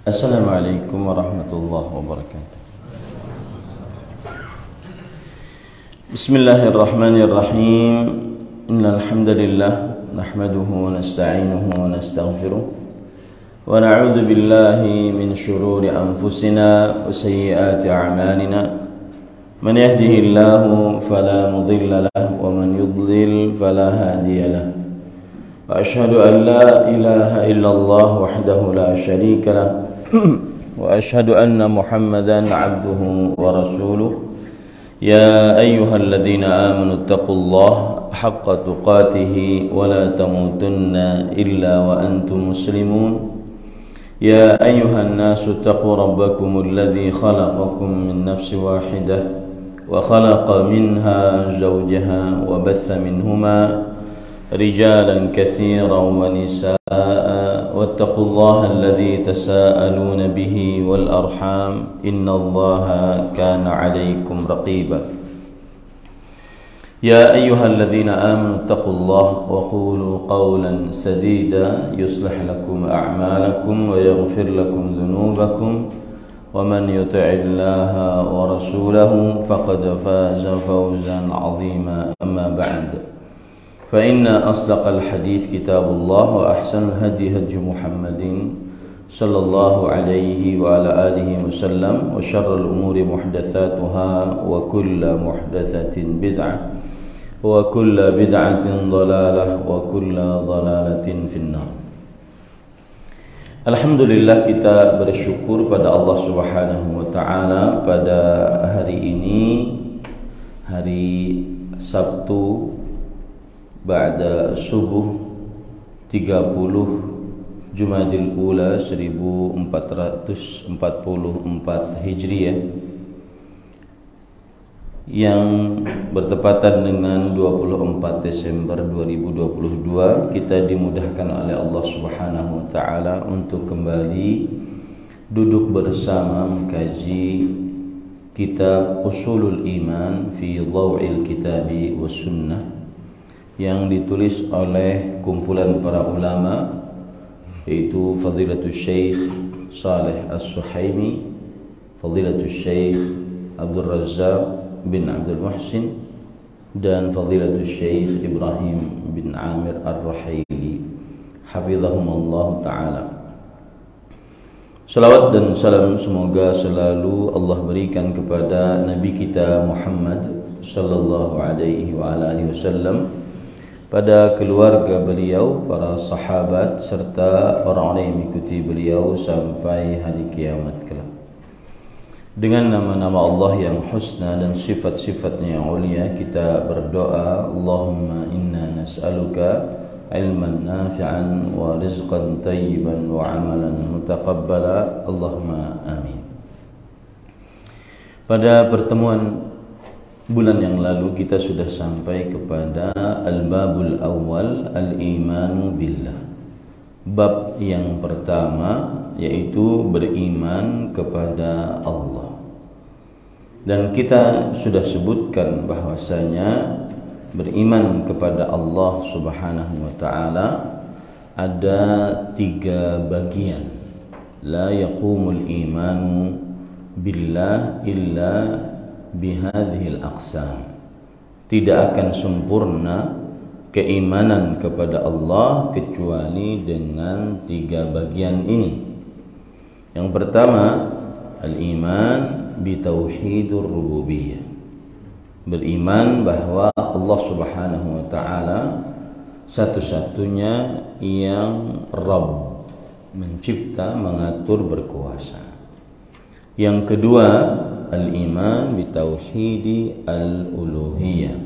Assalamualaikum warahmatullahi wabarakatuh. Bismillahirrahmanirrahim. Innal hamdalillah nahmaduhu wa nasta'inuhu wa nastaghfiruh wa na'udzu billahi min shururi anfusina wa sayyiati a'malina. Man yahdihillahu fala mudilla lahu wa man yudlil fala hadiya lahu. Wa asyhadu an la ilaha illallah wahdahu la syarika lahu wa asyhadu anna Muhammadan 'abduhu wa rasuluh. Ya ayyuhalladzina amanu taqullaha haqqa tuqatih wa la tamutunna illa wa antum muslimun. Ya ayyuhan nasu taqu rabbakumul ladzi khalaqakum min nafsin wahidah wa khalaqa minha zawjaha wa batha minhuma رجالا كثيرا ونساء واتقوا الله الذي تساءلون به والأرحام إن الله كان عليكم رقيبا يا أيها الذين آمنوا اتقوا الله وقولوا قولا سديدا يصلح لكم أعمالكم ويغفر لكم ذنوبكم ومن يطع الله ورسوله فقد فاز فوزا عظيما أما بعد فإن أصدق الحديث كتاب الله وأحسن الهدي هدي محمد صلى الله عليه وعلى آله وسلم وشر الأمور محدثاتها وكل محدثة بدعة وكل بدعة ضلالة وكل ضلالة في النار. Alhamdulillah, kita bersyukur pada Allah Subhanahu wa taala pada hari ini, hari Sabtu Ba'da subuh 30 Jumadil Ula 1444 Hijriah yang bertepatan dengan 24 Desember 2022, kita dimudahkan oleh Allah Subhanahu wa taala untuk kembali duduk bersama mengkaji kitab Ushulul Iman fi Dhaw'il Kitabi was Sunnah yang ditulis oleh kumpulan para ulama, yaitu Fadilatul Syekh Saleh As-Suhaimi, Fadilatul Syekh Abdul Razzaq bin Abdul Muhsin, dan Fadilatul Syekh Ibrahim bin Amir Ar-Ruhaili, hafizahumullah ta'ala. Salawat dan salam semoga selalu Allah berikan kepada Nabi kita Muhammad sallallahu alaihi wa alihi wasallam, pada keluarga beliau, para sahabat, serta orang-orang yang mengikuti beliau sampai hari kiamat kelak. Dengan nama-nama Allah yang husna dan sifat-sifatnya yang ulia, kita berdoa, Allahumma inna nas'aluka ilman nafi'an wa rizqan tayyiban wa amalan mutaqabbala, Allahumma amin. Pada pertemuan bulan yang lalu kita sudah sampai kepada al-babul awal, al-imanu billah. Bab yang pertama, yaitu beriman kepada Allah. Dan kita sudah sebutkan bahwasanya beriman kepada Allah Subhanahu wa taala ada 3 bagian. La yaqumul imanu billah illa bihadhil aqsam. Tidak akan sempurna keimanan kepada Allah kecuali dengan 3 bagian ini. Yang pertama, al-iman bitauhidur rububiyah. Beriman bahwa Allah Subhanahu wa taala satu-satunya yang Rabb, mencipta, mengatur, berkuasa. Yang kedua, al-iman bitauhidi al-uluhiyah.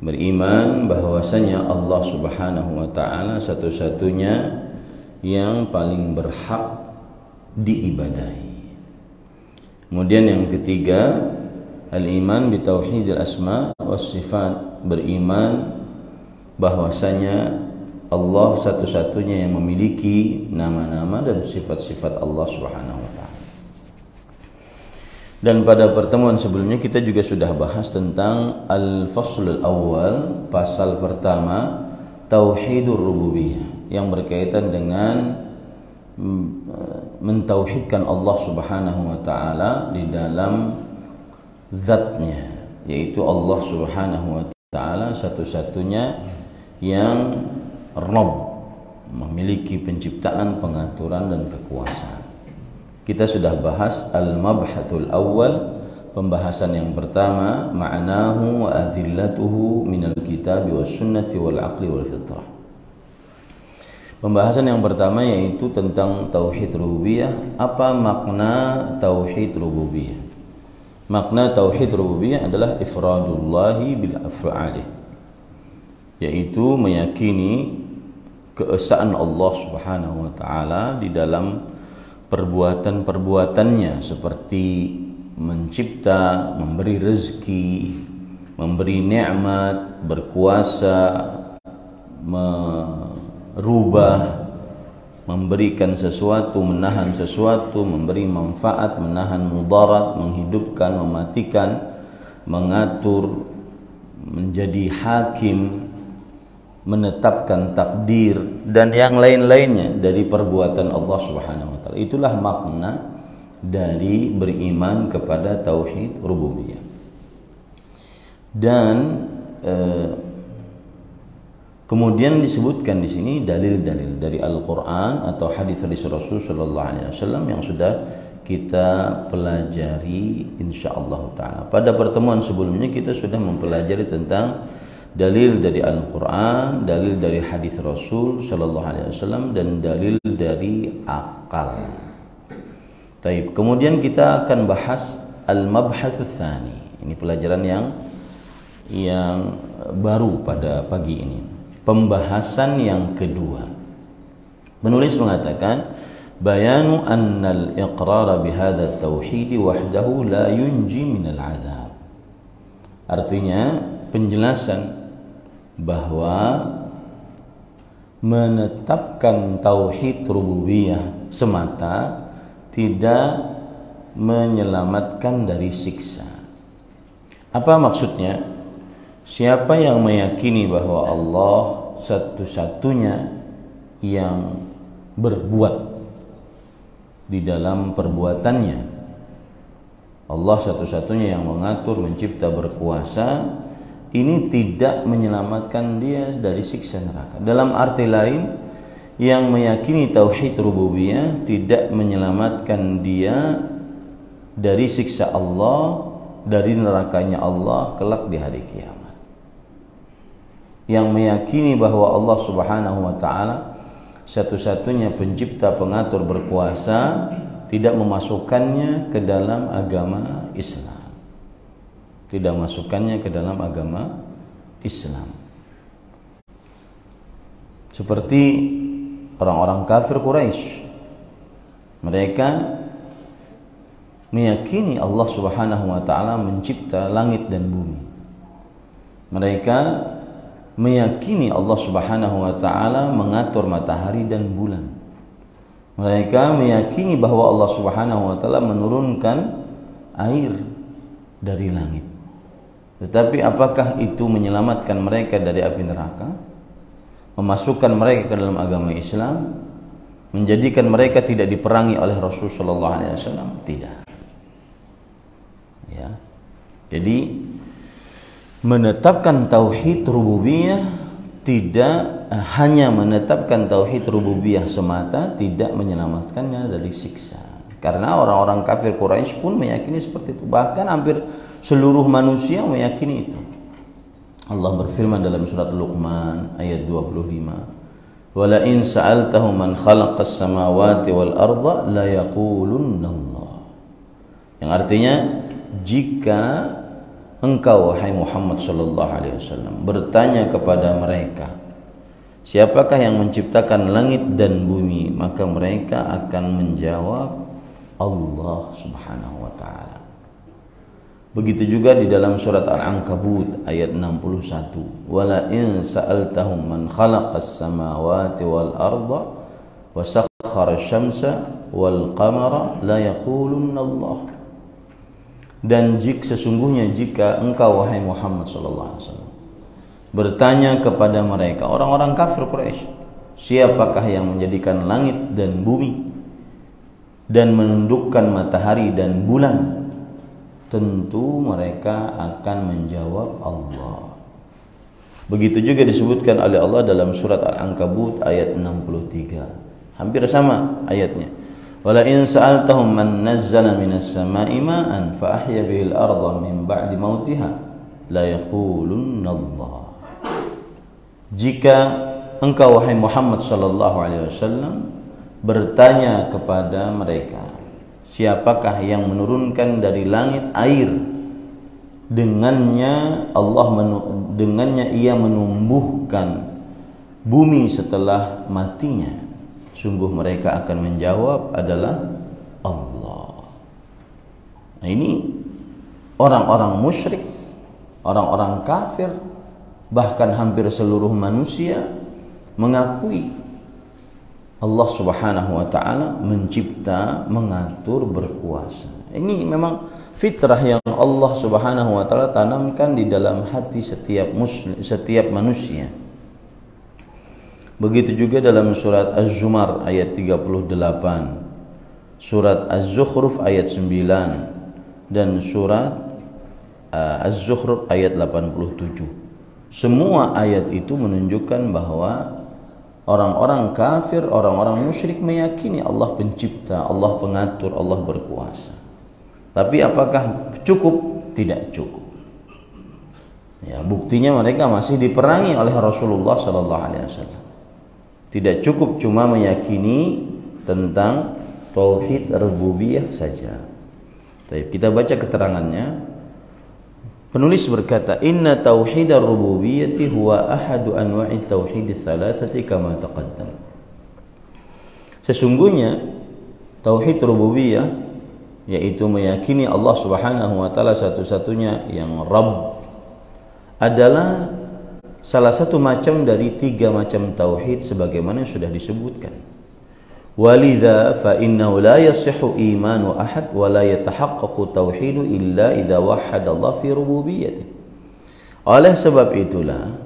Beriman bahwasanya Allah Subhanahu wa taala satu-satunya yang paling berhak diibadahi. Kemudian yang ketiga, al-iman bitauhidil asma was sifat. Beriman bahwasanya Allah satu-satunya yang memiliki nama-nama dan sifat-sifat Allah Subhanahu wa taala. Dan pada pertemuan sebelumnya kita juga sudah bahas tentang al-faslul awal, pasal pertama, tauhidur rububiyah, yang berkaitan dengan mentauhidkan Allah Subhanahu wa taala di dalam zatnya, yaitu Allah Subhanahu wa taala satu-satunya yang Rabb, memiliki penciptaan, pengaturan dan kekuasaan. Kita sudah bahas al-mabhathul awal, pembahasan yang pertama, ma'nahu wa adillatuhu minal kitabi was sunnati wal aqli wal fitrah. Pembahasan yang pertama yaitu tentang tauhid rububiyah. Apa makna tauhid rububiyah? Makna tauhid rububiyah adalah ifradullahi bil af'ali, yaitu meyakini keesaan Allah Subhanahu wa taala di dalam perbuatan-perbuatannya, seperti mencipta, memberi rezeki, memberi nikmat, berkuasa, merubah, memberikan sesuatu, menahan sesuatu, memberi manfaat, menahan mudarat, menghidupkan, mematikan, mengatur, menjadi hakim, menetapkan takdir dan yang lain-lainnya dari perbuatan Allah Subhanahu wa taala. Itulah makna dari beriman kepada tauhid rububiyah. Dan kemudian disebutkan di sini dalil-dalil dari Al-Qur'an atau hadis dari Rasul sallallahu alaihi wasallam yang sudah kita pelajari insyaallah taala. Pada pertemuan sebelumnya kita sudah mempelajari tentang dalil dari Al-Quran, dalil dari hadis Rasul Sallallahu Alaihi Wasallam, dan dalil dari akal. Taib. Kemudian kita akan bahas al-mabhatsu tsani. Ini pelajaran yang baru pada pagi ini. Pembahasan yang kedua. Penulis mengatakan, bayanu annal iqrara bihadza tauhid wahdahu la yunji minal azab. Artinya penjelasan bahwa menetapkan tauhid rububiyah semata tidak menyelamatkan dari siksa. Apa maksudnya? Siapa yang meyakini bahwa Allah satu-satunya yang berbuat di dalam perbuatannya, Allah satu-satunya yang mengatur, mencipta, berkuasa, ini tidak menyelamatkan dia dari siksa neraka. Dalam arti lain, yang meyakini tauhid rububiyah tidak menyelamatkan dia dari siksa Allah, dari nerakanya Allah kelak di hari kiamat. Yang meyakini bahwa Allah Subhanahu wa taala satu-satunya pencipta, pengatur, berkuasa, tidak memasukkannya ke dalam agama Islam. Tidak masukkannya ke dalam agama Islam. Seperti orang-orang kafir Quraisy. Mereka meyakini Allah Subhanahu wa taala mencipta langit dan bumi. Mereka meyakini Allah Subhanahu wa taala mengatur matahari dan bulan. Mereka meyakini bahwa Allah Subhanahu wa taala menurunkan air dari langit. Tetapi apakah itu menyelamatkan mereka dari api neraka? Memasukkan mereka ke dalam agama Islam? Menjadikan mereka tidak diperangi oleh Rasul sallallahu alaihi wasallam? Tidak. Ya. Jadi menetapkan tauhid rububiyah tidak hanya menetapkan tauhid rububiyah semata, tidak menyelamatkannya dari siksa. Karena orang-orang kafir Quraisy pun meyakini seperti itu. Bahkan hampir seluruh manusia meyakini itu. Allah berfirman dalam surat Luqman ayat 25, "Wala in sa'altahum man khalaqas samawati wal arda la yaqulunna Allah." Yang artinya, jika engkau wahai Muhammad sallallahu alaihi wasallam bertanya kepada mereka, siapakah yang menciptakan langit dan bumi, maka mereka akan menjawab Allah Subhanahu wa taala. Begitu juga di dalam surat Al-Ankabut ayat 61, "Wala in sa'altahum man khalaqas samawati wal arda wa sakhkhara asy-syamsa wal qamara la yaqulunna Allah." Dan sesungguhnya jika engkau wahai Muhammad sallallahu alaihi wasallam bertanya kepada mereka, orang-orang kafir Quraisy, siapakah yang menjadikan langit dan bumi dan menundukkan matahari dan bulan? Tentu mereka akan menjawab Allah. Begitu juga disebutkan oleh Allah dalam surat Al-Ankabut ayat 63. Hampir sama ayatnya. Wala in sa'altahum man nazzala minas sama'i ma'an fa ahya bihil arda min ba'di mautiha la yaqulunna Allah. Jika engkau wahai Muhammad sallallahu alaihi wasallam bertanya kepada mereka, siapakah yang menurunkan dari langit air, dengannya ia menumbuhkan bumi setelah matinya, sungguh mereka akan menjawab adalah Allah. Nah, ini orang-orang musyrik, orang-orang kafir, bahkan hampir seluruh manusia mengakui Allah Subhanahu wa taala mencipta, mengatur, berkuasa. Ini memang fitrah yang Allah Subhanahu wa taala tanamkan di dalam hati setiap muslim, setiap manusia. Begitu juga dalam surat Az-Zumar ayat 38, surat Az-Zukhruf ayat 9 dan surat Az-Zukhruf ayat 87. Semua ayat itu menunjukkan bahwa orang-orang kafir, orang-orang musyrik meyakini Allah pencipta, Allah pengatur, Allah berkuasa. Tapi apakah cukup? Tidak cukup. Ya, buktinya mereka masih diperangi oleh Rasulullah sallallahu alaihi wasallam. Tidak cukup cuma meyakini tentang tauhid rububiyah saja. Baik, kita baca keterangannya. Penulis berkata, inna tauhid ar-rububiyyati huwa ahadu anwa'i tauhid ats-tsalatsati kama taqaddam. Sesungguhnya tauhid rububiyah, yaitu meyakini Allah Subhanahu wa taala satu-satunya yang Rabb, adalah salah satu macam dari 3 macam tauhid sebagaimana yang sudah disebutkan. Walidha fa innahu la yasihhu imanu ahad wa la yatahaqqaqu tauhidu illa idza wahhada Allah fi rububiyyati. Oleh sebab itulah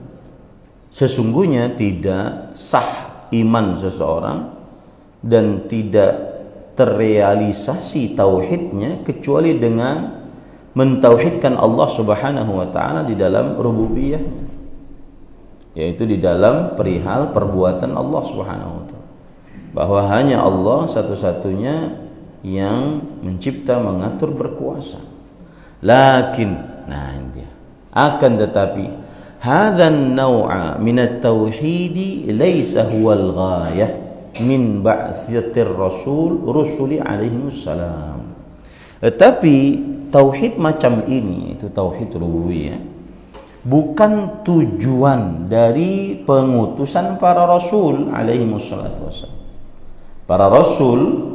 sesungguhnya tidak sah iman seseorang dan tidak terrealisasi tauhidnya kecuali dengan mentauhidkan Allah Subhanahu wa taala di dalam rububiyahnya, yaitu di dalam perihal perbuatan Allah Subhanahu wa taala, bahwa hanya Allah satu-satunya yang mencipta, mengatur, berkuasa. Lakin, akan tetapi hadzan naw'a min at-tauhid laysa huwa al-ghayah min ba'tsatir rusuli alaihi wassalam. Tetapi tauhid macam ini, itu tauhid rububiyah, bukan tujuan dari pengutusan para rasul alaihi wassalam. Para rasul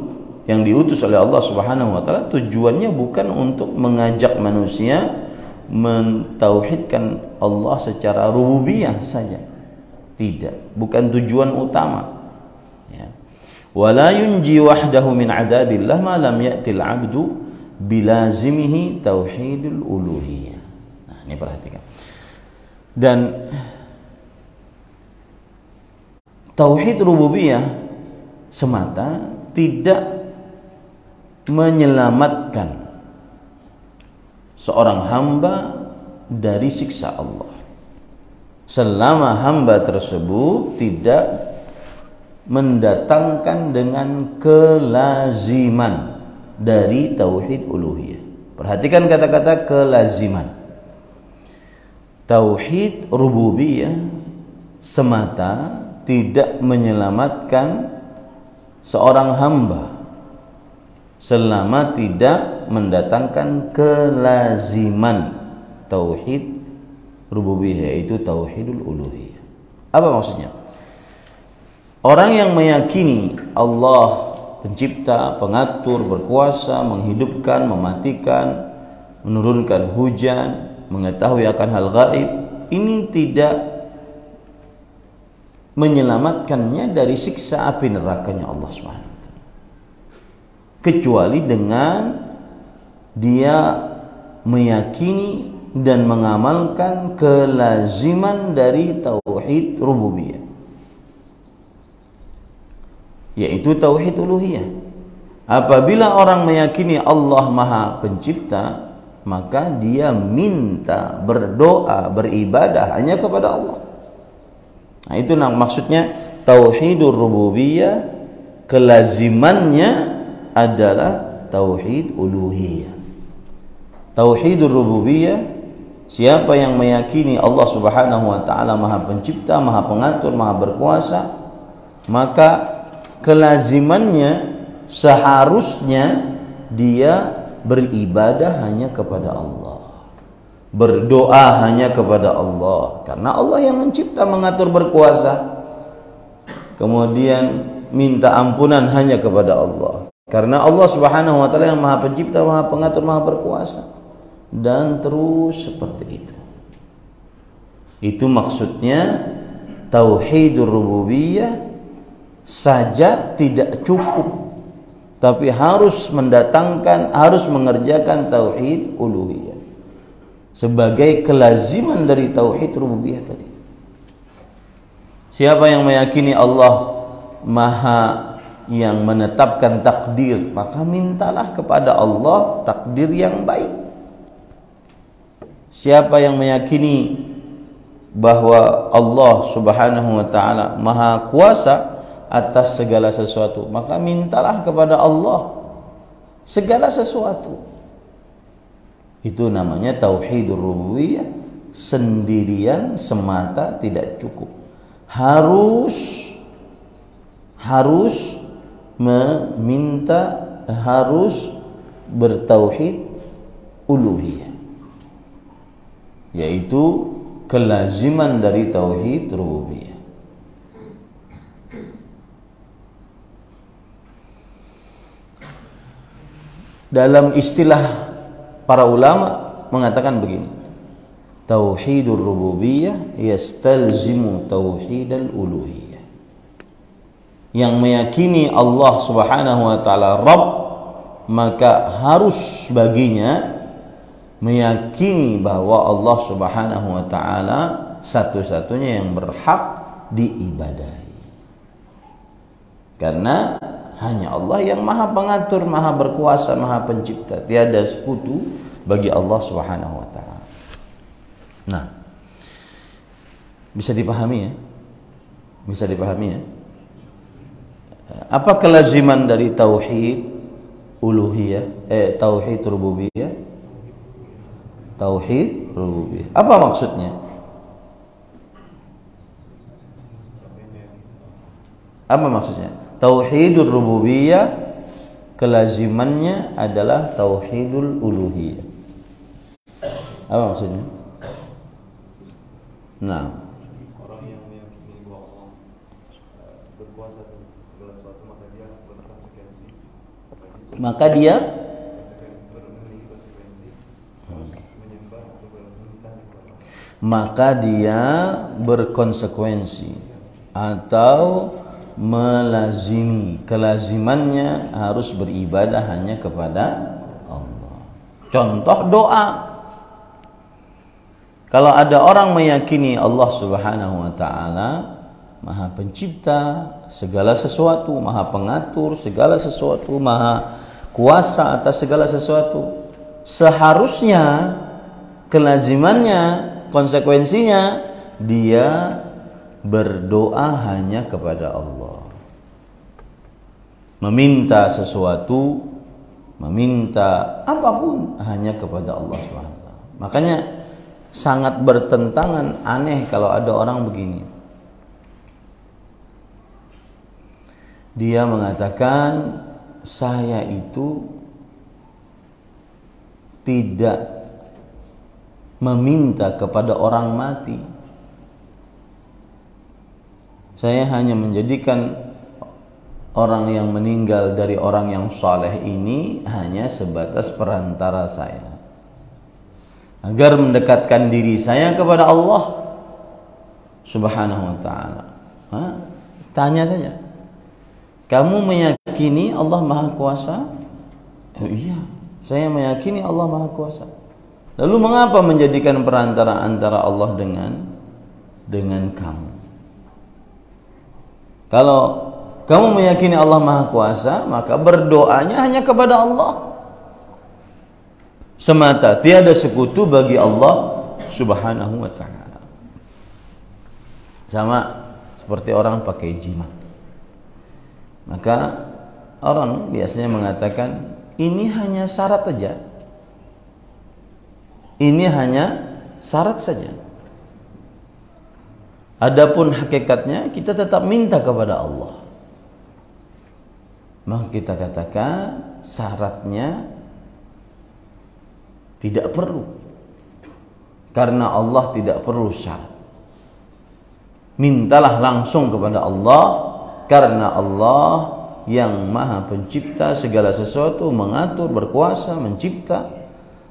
yang diutus oleh Allah Subhanahu wa taala tujuannya bukan untuk mengajak manusia mentauhidkan Allah secara rububiyah saja. Tidak, bukan tujuan utama. Ya. Wala yunji wahdahu min adzabillah ma lam ya'til 'abdu bilazimihi tauhidul uluhiyah. Nah, ini perhatikan. Dan tauhid rububiyah semata tidak menyelamatkan seorang hamba dari siksa Allah selama hamba tersebut tidak mendatangkan dengan kelaziman dari tauhid uluhiyah. Perhatikan kata-kata kelaziman. Tauhid rububiyah semata tidak menyelamatkan seorang hamba selama tidak mendatangkan kelaziman tauhid rububiyah, yaitu tauhidul uluhiyah. Apa maksudnya? Orang yang meyakini Allah pencipta, pengatur, berkuasa, menghidupkan, mematikan, menurunkan hujan, mengetahui akan hal gaib, ini tidak menyelamatkannya dari siksa api nerakanya Allah SWT, kecuali dengan dia meyakini dan mengamalkan kelaziman dari tauhid rububiyah. yaitu tauhid uluhiyah. Apabila orang meyakini Allah Maha Pencipta, maka dia minta, berdoa, beribadah hanya kepada Allah. Nah, itu maksudnya tauhidur rububiyah, kelazimannya adalah tauhid uluhiyah. Tauhidur rububiyah, siapa yang meyakini Allah Subhanahu wa taala Maha Pencipta, Maha Pengatur, Maha Berkuasa, maka kelazimannya seharusnya dia beribadah hanya kepada Allah, berdoa hanya kepada Allah, karena Allah yang mencipta, mengatur, berkuasa. Kemudian minta ampunan hanya kepada Allah, karena Allah Subhanahu wa taala yang Maha Pencipta, Maha Pengatur, Maha Berkuasa, dan terus seperti itu. Itu maksudnya tauhidur rububiyah saja tidak cukup, tapi harus mengerjakan tauhid uluhiyah sebagai kelaziman dari tauhid rububiyah tadi. Siapa yang meyakini Allah Maha yang menetapkan takdir, maka mintalah kepada Allah takdir yang baik. Siapa yang meyakini bahwa Allah Subhanahu wa taala Maha Kuasa atas segala sesuatu, maka mintalah kepada Allah segala sesuatu. Itu namanya tauhidur rububiyah. Sendirian semata tidak cukup, harus meminta, harus bertauhid uluhiyah, yaitu kelaziman dari tauhid rububiyah. Dalam istilah para ulama mengatakan begini, tauhidur rububiyah yastalzimu tauhidal uluhiyah. Yang meyakini Allah Subhanahu wa taala Rabb, maka harus baginya meyakini bahwa Allah Subhanahu wa taala satu-satunya yang berhak diibadahi. Karena hanya Allah yang Maha Pengatur, Maha Berkuasa, Maha Pencipta. Tiada sekutu bagi Allah Subhanahu wa taala. Nah, bisa dipahami ya? Bisa dipahami ya? Apa kelaziman dari tauhid uluhiyah, tauhid rububiyah? Tauhid rububiyah. Apa maksudnya? Apa maksudnya? Tauhidur rububiyah kelazimannya adalah tauhidul uluhiyah. Apa maksudnya? Nah, orang yang meyakini bahwa Allah berkuasa atas segala sesuatu, maka dia berkonsekuensi. Maka dia berkonsekuensi atau melazimi, kelazimannya harus beribadah hanya kepada Allah. Contoh doa. Kalau ada orang meyakini Allah Subhanahu wa taala Maha Pencipta segala sesuatu, Maha Pengatur segala sesuatu, Maha Kuasa atas segala sesuatu, seharusnya kelazimannya, konsekuensinya dia berdoa hanya kepada Allah, meminta sesuatu, meminta apapun hanya kepada Allah SWT. Makanya sangat bertentangan, aneh kalau ada orang begini. Dia mengatakan, saya itu tidak meminta kepada orang mati. Saya hanya menjadikan orang yang meninggal dari orang yang saleh ini hanya sebatas perantara saya, agar mendekatkan diri saya kepada Allah Subhanahu wa ta'ala. Tanya saja, kamu meyakini Allah Maha Kuasa? Iya, saya meyakini Allah Maha Kuasa. Lalu mengapa menjadikan perantara antara Allah dengan kamu? Kalau kamu meyakini Allah Maha Kuasa, maka berdoanya hanya kepada Allah semata, tiada sekutu bagi Allah Subhanahu wa ta'ala. Sama seperti orang pakai jimat. Maka orang biasanya mengatakan ini hanya syarat saja. Ini hanya syarat saja. Adapun hakikatnya kita tetap minta kepada Allah. Maka kita katakan syaratnya tidak perlu. Karena Allah tidak perlu syarat. Mintalah langsung kepada Allah, karena Allah yang Maha Pencipta segala sesuatu, mengatur, berkuasa, mencipta,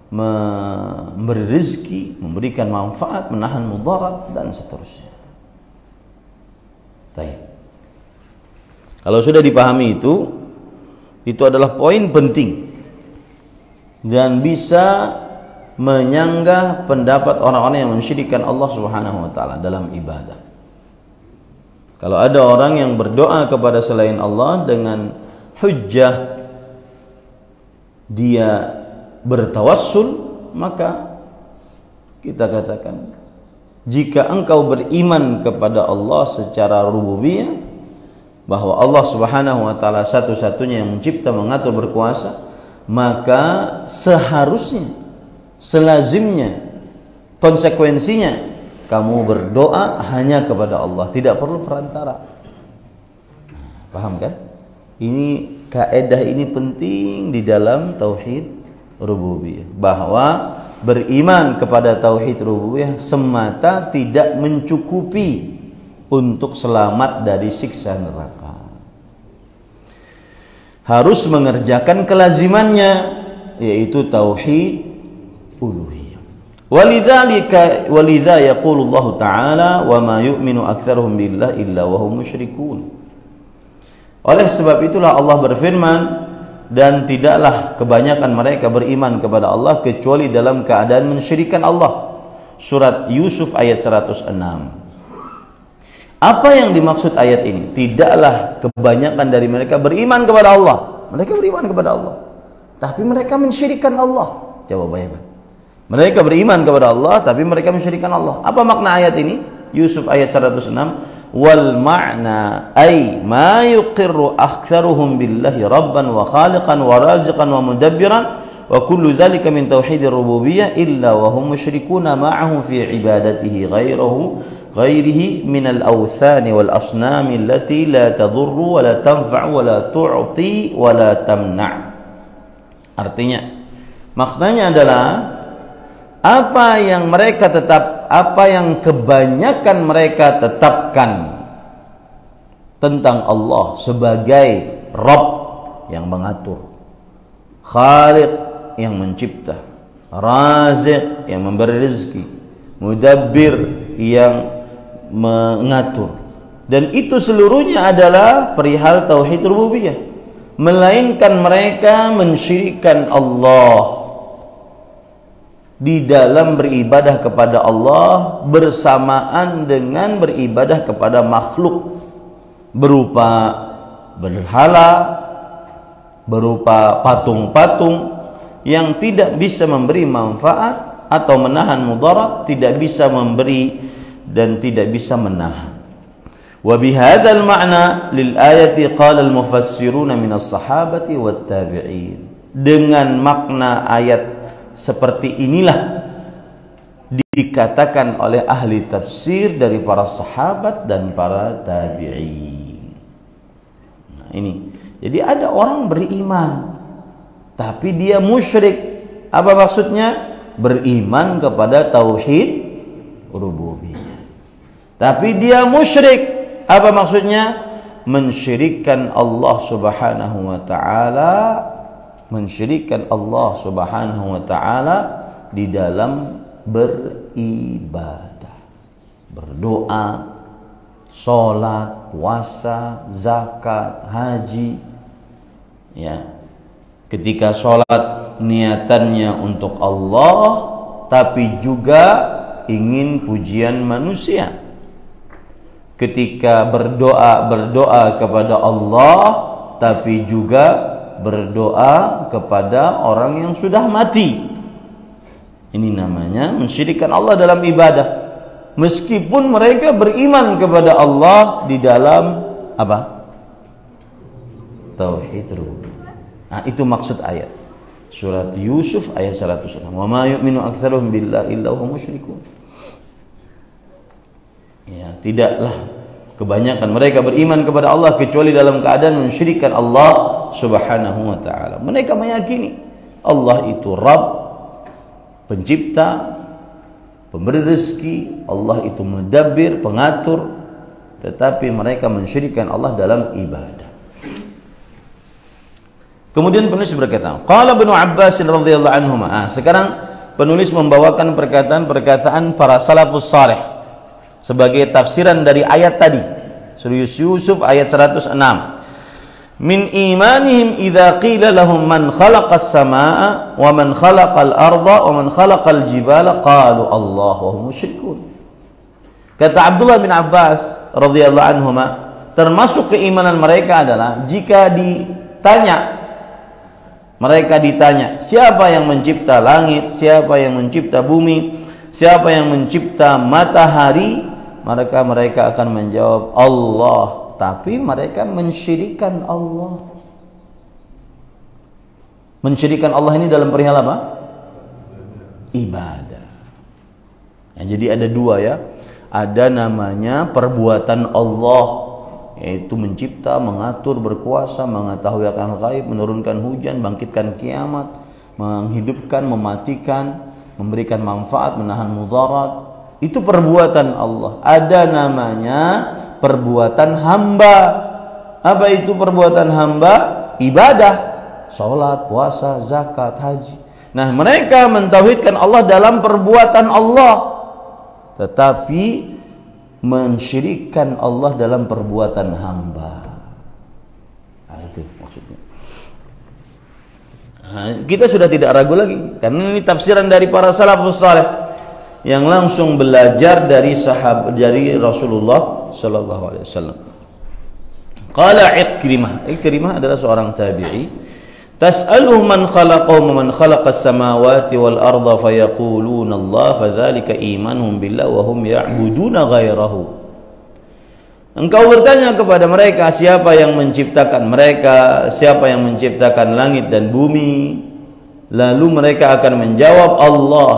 memberi rezeki, memberikan manfaat, menahan mudarat, dan seterusnya. Baik. Kalau sudah dipahami itu adalah poin penting dan bisa menyanggah pendapat orang-orang yang mensyirikkan Allah Subhanahu wa ta'ala dalam ibadah. Kalau ada orang yang berdoa kepada selain Allah dengan hujjah dia bertawassul, maka kita katakan, jika engkau beriman kepada Allah secara rububiyah, bahwa Allah Subhanahu wa ta'ala satu-satunya yang mencipta, mengatur, berkuasa, maka seharusnya, selazimnya, konsekuensinya kamu berdoa hanya kepada Allah, tidak perlu perantara. Paham kan? Ini kaidah ini penting di dalam tauhid rububiyah, bahwa beriman kepada tauhid rububiyah semata tidak mencukupi untuk selamat dari siksa neraka. Harus mengerjakan kelazimannya, yaitu tauhid uluhiyah. Walidza yaqulu Allah Ta'ala wa ma yu'minu aktsaruhum billahi illa wa hum musyrikun. Oleh sebab itulah Allah berfirman, dan tidaklah kebanyakan mereka beriman kepada Allah kecuali dalam keadaan mensyirikkan Allah. Surat Yusuf ayat 106. Apa yang dimaksud ayat ini? Tidaklah kebanyakan dari mereka beriman kepada Allah. Mereka beriman kepada Allah, tapi mereka mensyirikkan Allah. Coba bayangkan. Mereka beriman kepada Allah, tapi mereka mensyirikkan Allah. Apa makna ayat ini? Yusuf ayat 106. Wal ma'na ay ma yuqirru aktsaruhum billahi rabban wa khaliqan wa raziqan wa mudabbiran wa kullu dhalika min tauhidir rububiyyah illa wa hum musyrikuna ma'ahu fi ibadatihi ghairihi min al-awthani wal asnami allati la tadurru wa la tanfa'u wa la tu'ti wa la tamna'. Artinya, maksudnya adalah apa yang kebanyakan mereka tetapkan tentang Allah sebagai Rabb yang mengatur, Khaliq yang mencipta, Raziq yang memberi rezeki, Mudabbir yang mengatur, dan itu seluruhnya adalah perihal tauhid rububiyah, melainkan mereka mensyirikkan Allah di dalam beribadah kepada Allah bersamaan dengan beribadah kepada makhluk, berupa berhala, berupa patung-patung yang tidak bisa memberi manfaat atau menahan mudarat, tidak bisa memberi dan tidak bisa menahan. Wa bihadzal ma'na lil ayati qala al mufassiruna min as-sahabati wat tabi'in. Dengan makna ayat seperti inilah dikatakan oleh ahli tafsir dari para sahabat dan para tabi'in. Nah, ini. Jadi ada orang beriman tapi dia musyrik. Apa maksudnya? Beriman kepada tauhid rububiyah, tapi dia musyrik. Apa maksudnya? Mensyirikkan Allah Subhanahu wa ta'ala, mensyirikkan Allah Subhanahu wa ta'ala di dalam beribadah, berdoa, sholat, puasa, zakat, haji. Ya, ketika sholat niatannya untuk Allah, tapi juga ingin pujian manusia. ketika berdoa kepada Allah, tapi juga berdoa kepada orang yang sudah mati. Ini namanya mensyirikkan Allah dalam ibadah, meskipun mereka beriman kepada Allah di dalam apa? Tauhid rububiyah. Nah, itu maksud ayat surat Yusuf ayat 106. Wa ma yu'minu aktsaruhum billahi illa hum musyrikun. Ya, tidaklah kebanyakan mereka beriman kepada Allah kecuali dalam keadaan mensyirikkan Allah Subhanahu wa taala. Mereka meyakini Allah itu Rabb, pencipta, pemberi rezeki, Allah itu mudabbir, pengatur, tetapi mereka mensyirikkan Allah dalam ibadah. Kemudian penulis berkata, qala Ibnu Abbas radhiyallahu anhu. Sekarang penulis membawakan perkataan para salafus saleh sebagai tafsiran dari ayat tadi, surah Yusuf ayat 106. Min imanihim idza qila lahum man khalaqas samaa wa man khalaqal arda wa man khalaqal jibala qalu Allah wa hum musyrikun. Kata Abdullah bin Abbas radhiyallahu anhu, termasuk keimanan mereka adalah jika mereka ditanya, siapa yang mencipta langit, siapa yang mencipta bumi, siapa yang mencipta matahari, maka mereka akan menjawab Allah. Tapi mereka mensyirikkan Allah. Mensyirikkan Allah ini dalam perihal apa? Ibadah. Nah, jadi ada dua ya. Ada namanya perbuatan Allah, yaitu mencipta, mengatur, berkuasa, mengetahui akan gaib, menurunkan hujan, bangkitkan kiamat, menghidupkan, mematikan, memberikan manfaat, menahan mudarat. Itu perbuatan Allah. Ada namanya perbuatan hamba. Apa itu perbuatan hamba? Ibadah, salat, puasa, zakat, haji. Nah, mereka mentauhidkan Allah dalam perbuatan Allah, tetapi mensyirikkan Allah dalam perbuatan hamba. Nah, itu maksudnya. Nah, kita sudah tidak ragu lagi, karena ini tafsiran dari para salafus saleh yang langsung belajar dari Rasulullah sallallahu alaihi wasallam. Qala Ikrimah adalah seorang tabi'i. Tas'aluhu man khalaqahum man khalaqas samawati wal arda fayaquluna Allah fadzalika imanuhum billah wa hum ya'buduna ghairahu. Engkau bertanya kepada mereka, siapa yang menciptakan mereka, siapa yang menciptakan langit dan bumi, lalu mereka akan menjawab Allah.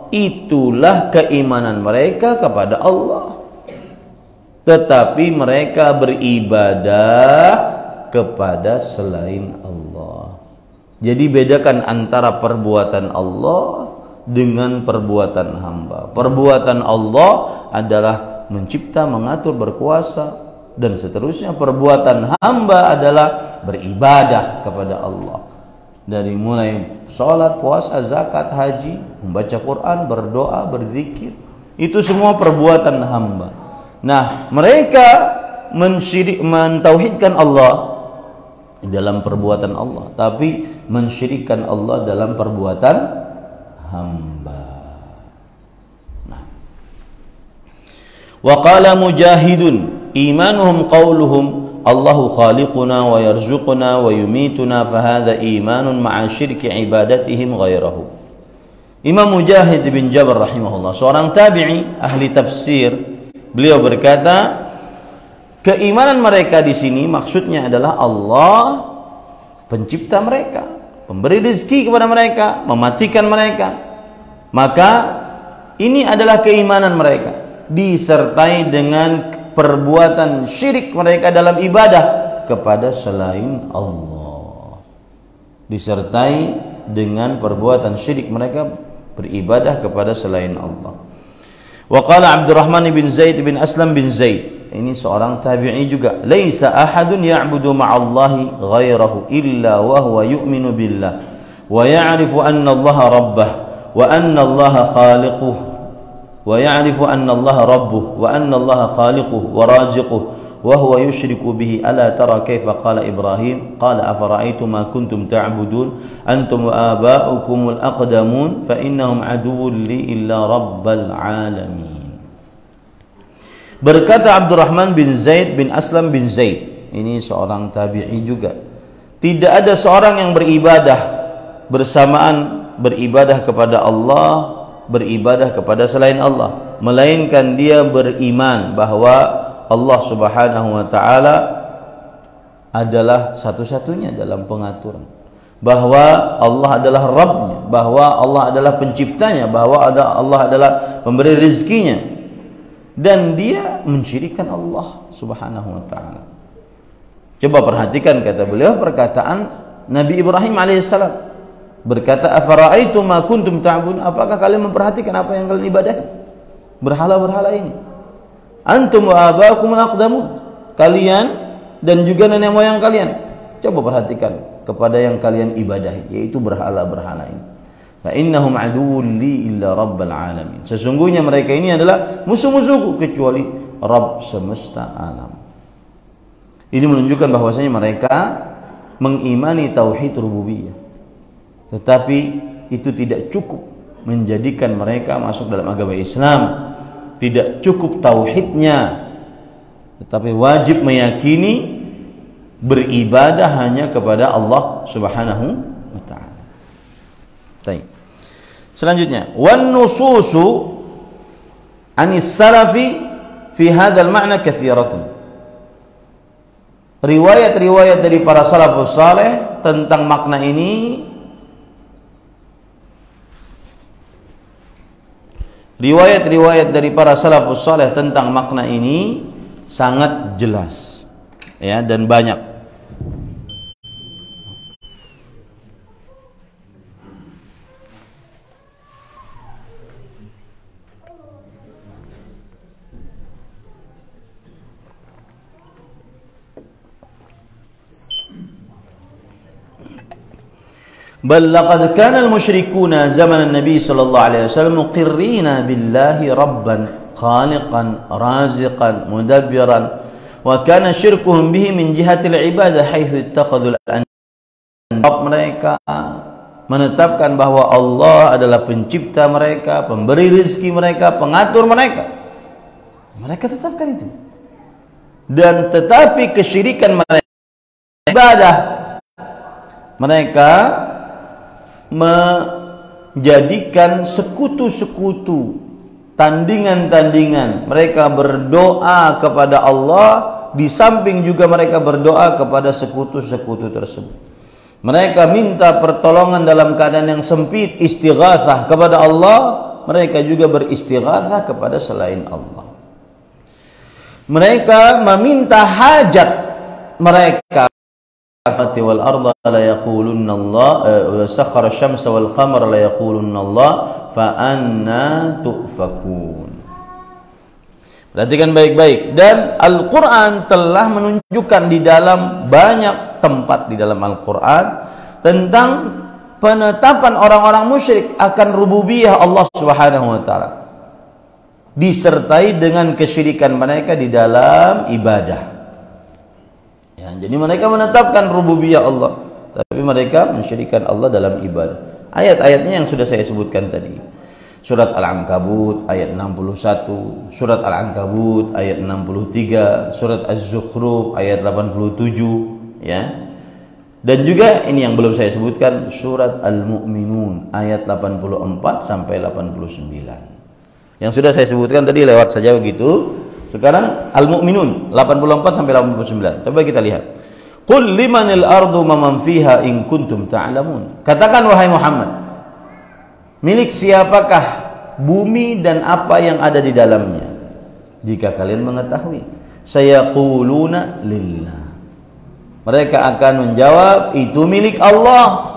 Itulah keimanan mereka kepada Allah, tetapi mereka beribadah kepada selain Allah. Jadi bedakan antara perbuatan Allah dengan perbuatan hamba. Perbuatan Allah adalah mencipta, mengatur, berkuasa, dan seterusnya. Perbuatan hamba adalah beribadah kepada Allah. Dari mulai sholat, puasa, zakat, haji, membaca Quran, berdoa, berzikir, itu semua perbuatan hamba. Nah, mereka mentauhidkan Allah dalam perbuatan Allah, tapi mensyirikkan Allah dalam perbuatan hamba. Nah, wa qala Mujahidun imanuhum qauluhum Allahu khaliquna wa yarzuquna wa yumituna fahadha imanun ma'a syirki ibadatihim ghairahu. Imam Mujahid bin Jabr rahimahullah, seorang tabi'i ahli tafsir, beliau berkata, keimanan mereka di sini maksudnya adalah Allah pencipta mereka, pemberi rezeki kepada mereka, mematikan mereka. Maka ini adalah keimanan mereka, disertai dengan perbuatan syirik mereka dalam ibadah kepada selain Allah. Disertai dengan perbuatan syirik mereka beribadah kepada selain Allah. Wa qala Abdurrahman bin Zaid bin Aslam bin Zaid, ini seorang tabi'i juga, laisa ahadun ya'budu ma'allahi ghairahu illa wa huwa yu'minu billah wa ya'rifu anna Allah rabbah wa anna Allah khaliquh wa ya'rifu anna Allah rabbuh wa anna Allah khaliquh wa raziquh wa huwa yushriku bihi. Ala tara kaifa qala Ibrahim qala afara'aytum ma kuntum ta'budun antum wa aba'ukumul aqdamun fa innahum aduwwun li illa rabbal alamin. Berkata Abdurrahman bin Zaid bin Aslam bin Zaid, ini seorang tabi'i juga, tidak ada seorang yang beribadah bersamaan beribadah kepada Allah, beribadah kepada selain Allah, melainkan dia beriman bahwa Allah Subhanahu wa taala adalah satu-satunya dalam pengaturan, bahwa Allah adalah Rabbnya, bahwa Allah adalah penciptanya, bahwa Allah adalah pemberi rezekinya, dan dia mensyirikkan Allah Subhanahu wa taala. Coba perhatikan, kata beliau, perkataan Nabi Ibrahim alaihissalam, berkata, afara'aitum ma kuntum ta'budun, apakah kalian memperhatikan apa yang kalian ibadahi, berhala-berhala ini? Antum wa aba'akum al-aqdamun, kalian dan juga nenek moyang kalian. Coba perhatikan kepada yang kalian ibadahi, yaitu berhala-berhala ini. Fa innahum aduwwun li illa rabbil alamin, sesungguhnya mereka ini adalah musuh-musuhku kecuali Rabb semesta alam. Ini menunjukkan bahwasanya mereka mengimani tauhid rububiyah, tetapi itu tidak cukup menjadikan mereka masuk dalam agama Islam. Tidak cukup tauhidnya, tetapi wajib meyakini beribadah hanya kepada Allah Subhanahu wa taala. Baik. Selanjutnya, wan nususu anis salafi fi hadzal ma'na katsiratun. Riwayat-riwayat dari para salafus saleh tentang makna ini, riwayat-riwayat dari para salafus saleh tentang makna ini sangat jelas, ya, dan banyak. Bal laqad kana al-musyrikuna zaman an-nabi sallallahu alaihi wasallam muqirrina billahi rabban khaliqan raziqan mudabbiran, wa kana syirkuhum bihi min jihati al-ibadah haitsu ittakhadhu al-andab. Mereka menetapkan bahwa Allah adalah pencipta mereka, pemberi rezeki mereka, pengatur mereka. Mereka tetapkan itu. Dan tetapi kesyirikan mereka ibadah, mereka menjadikan sekutu-sekutu, tandingan-tandingan. Mereka berdoa kepada Allah, di samping juga mereka berdoa kepada sekutu-sekutu tersebut. Mereka minta pertolongan dalam keadaan yang sempit, istighatsah kepada Allah. Mereka juga beristighatsah kepada selain Allah. Mereka meminta hajat mereka. Wal arda la yaqulunna Allah, wa sakhara asy-syamsa wal qamara la yaqulunna Allah, fa anna tufakun. Perhatikan baik-baik. Dan Al-Quran telah menunjukkan di dalam banyak tempat di dalam Al-Quran tentang penetapan orang-orang musyrik akan rububiyah Allah Subhanahu wa taala, disertai dengan kesyirikan mereka di dalam ibadah. Ya, jadi mereka menetapkan rububiyah Allah, tapi mereka mensyirikkan Allah dalam ibadah. Ayat-ayatnya yang sudah saya sebutkan tadi. Surat Al-Ankabut ayat 61, surat Al-Ankabut ayat 63, surat Az-Zukhruf ayat 87, ya. Dan juga ini yang belum saya sebutkan, surat Al-Mu'minun ayat 84 sampai 89. Yang sudah saya sebutkan tadi lewat saja begitu. Sekarang Al-Mu'minun 84 sampai 89. Coba kita lihat. Qul limanil ardu man fiha in kuntum ta'lamun. Katakan wahai Muhammad, milik siapakah bumi dan apa yang ada di dalamnya, jika kalian mengetahui? Sayaquluna lillah. Mereka akan menjawab, itu milik Allah.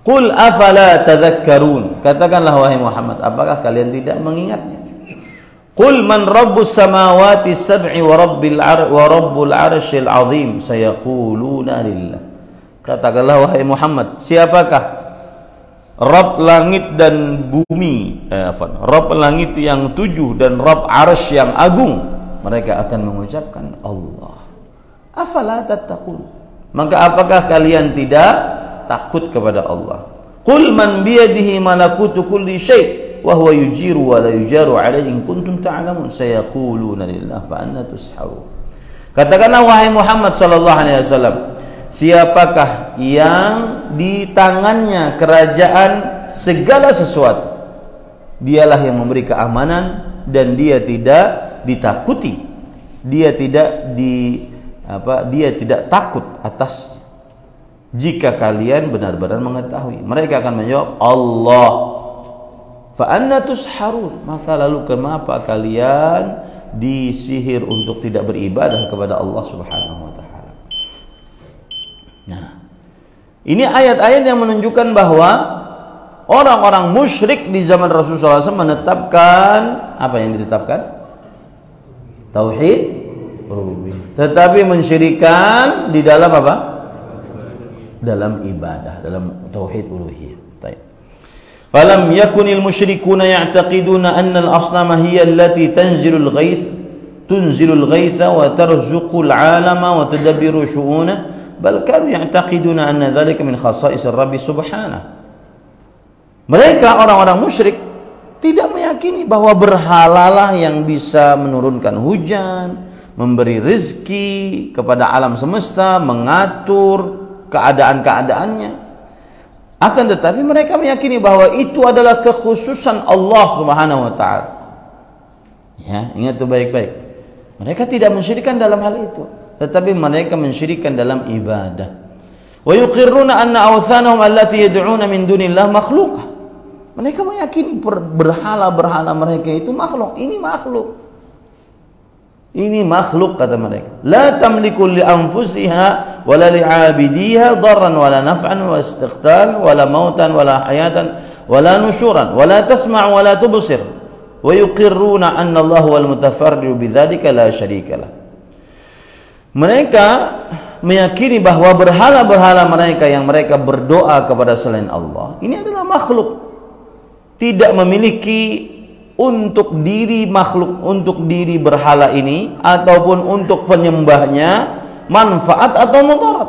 Qul afala tadhakkarun. Katakanlah wahai Muhammad, apakah kalian tidak mengingatnya? Qul man rabbus samawati sab'i wa rabbul arsyil azim. Sayaquluna lillah. Katakanlah wahai Muhammad, siapakah Rabb langit dan bumi, Rabb langit yang 7 dan Rabb arsy yang agung? Mereka akan mengucapkan Allah. Afala tattaqun. Maka apakah kalian tidak takut kepada Allah? Qul man biyadihi malakutu kulli syai'. wa huwa yujiru wa la yujaru alaihi in kuntum ta'lamun sayaquluna lillah fa anna tusharun. Katakanlah wahai Muhammad sallallahu alaihi wasallam, siapakah yang di tangannya kerajaan segala sesuatu? Dialah yang memberi keamanan dan dia tidak ditakuti. Dia tidak takut atas jika kalian benar-benar mengetahui. Mereka akan menjawab Allah. Fa anna tusharun, maka lalu kenapa kalian disihir untuk tidak beribadah kepada Allah Subhanahu wa taala. Nah, ini ayat-ayat yang menunjukkan bahwa orang-orang musyrik di zaman Rasulullah SAW menetapkan apa yang ditetapkan? Tauhid rububiyah. Tetapi mensyirikan di dalam apa? Dalam ibadah, dalam tauhid uluhiyah. Baik. Falam yakunil musyrikuna ya'taqiduna anna al-asnama hiya allati tunzilul ghaitha wa tarzuqul 'alama wa tudabbiru syu'una, bal kanu ya'taqiduna anna dhalika min khasa'isir Rabb subhanahu. Mereka orang-orang musyrik tidak meyakini bahwa berhalalah yang bisa menurunkan hujan, memberi rezeki kepada alam semesta, mengatur keadaan-keadaannya. Akan tetapi mereka meyakini bahwa itu adalah kekhususan Allah Subhanahu wa taala. Ya, ingat itu baik-baik. Mereka tidak mensyirikkan dalam hal itu, tetapi mereka mensyirikkan dalam ibadah. Wa yuqirruna anna awthanahum allati yad'una min dunillah makhluqah. Mereka meyakini berhala-berhala mereka itu makhluk. Ini makhluk. Ini makhluk, kata mereka. La tamliku li anfusiha wala li 'abidiha darran wala naf'an wa istiqtal wala mautan wala hayatan wala nusyuran wala tasma' wala tubsir. Wa yuqirruna anna Allah wal mutafarridu bidzalika la syarikalah. Mereka meyakini bahwa berhala-berhala mereka yang mereka berdoa kepada selain Allah ini adalah makhluk. Tidak memiliki untuk diri makhluk, untuk diri berhala ini ataupun untuk penyembahnya manfaat atau mudarat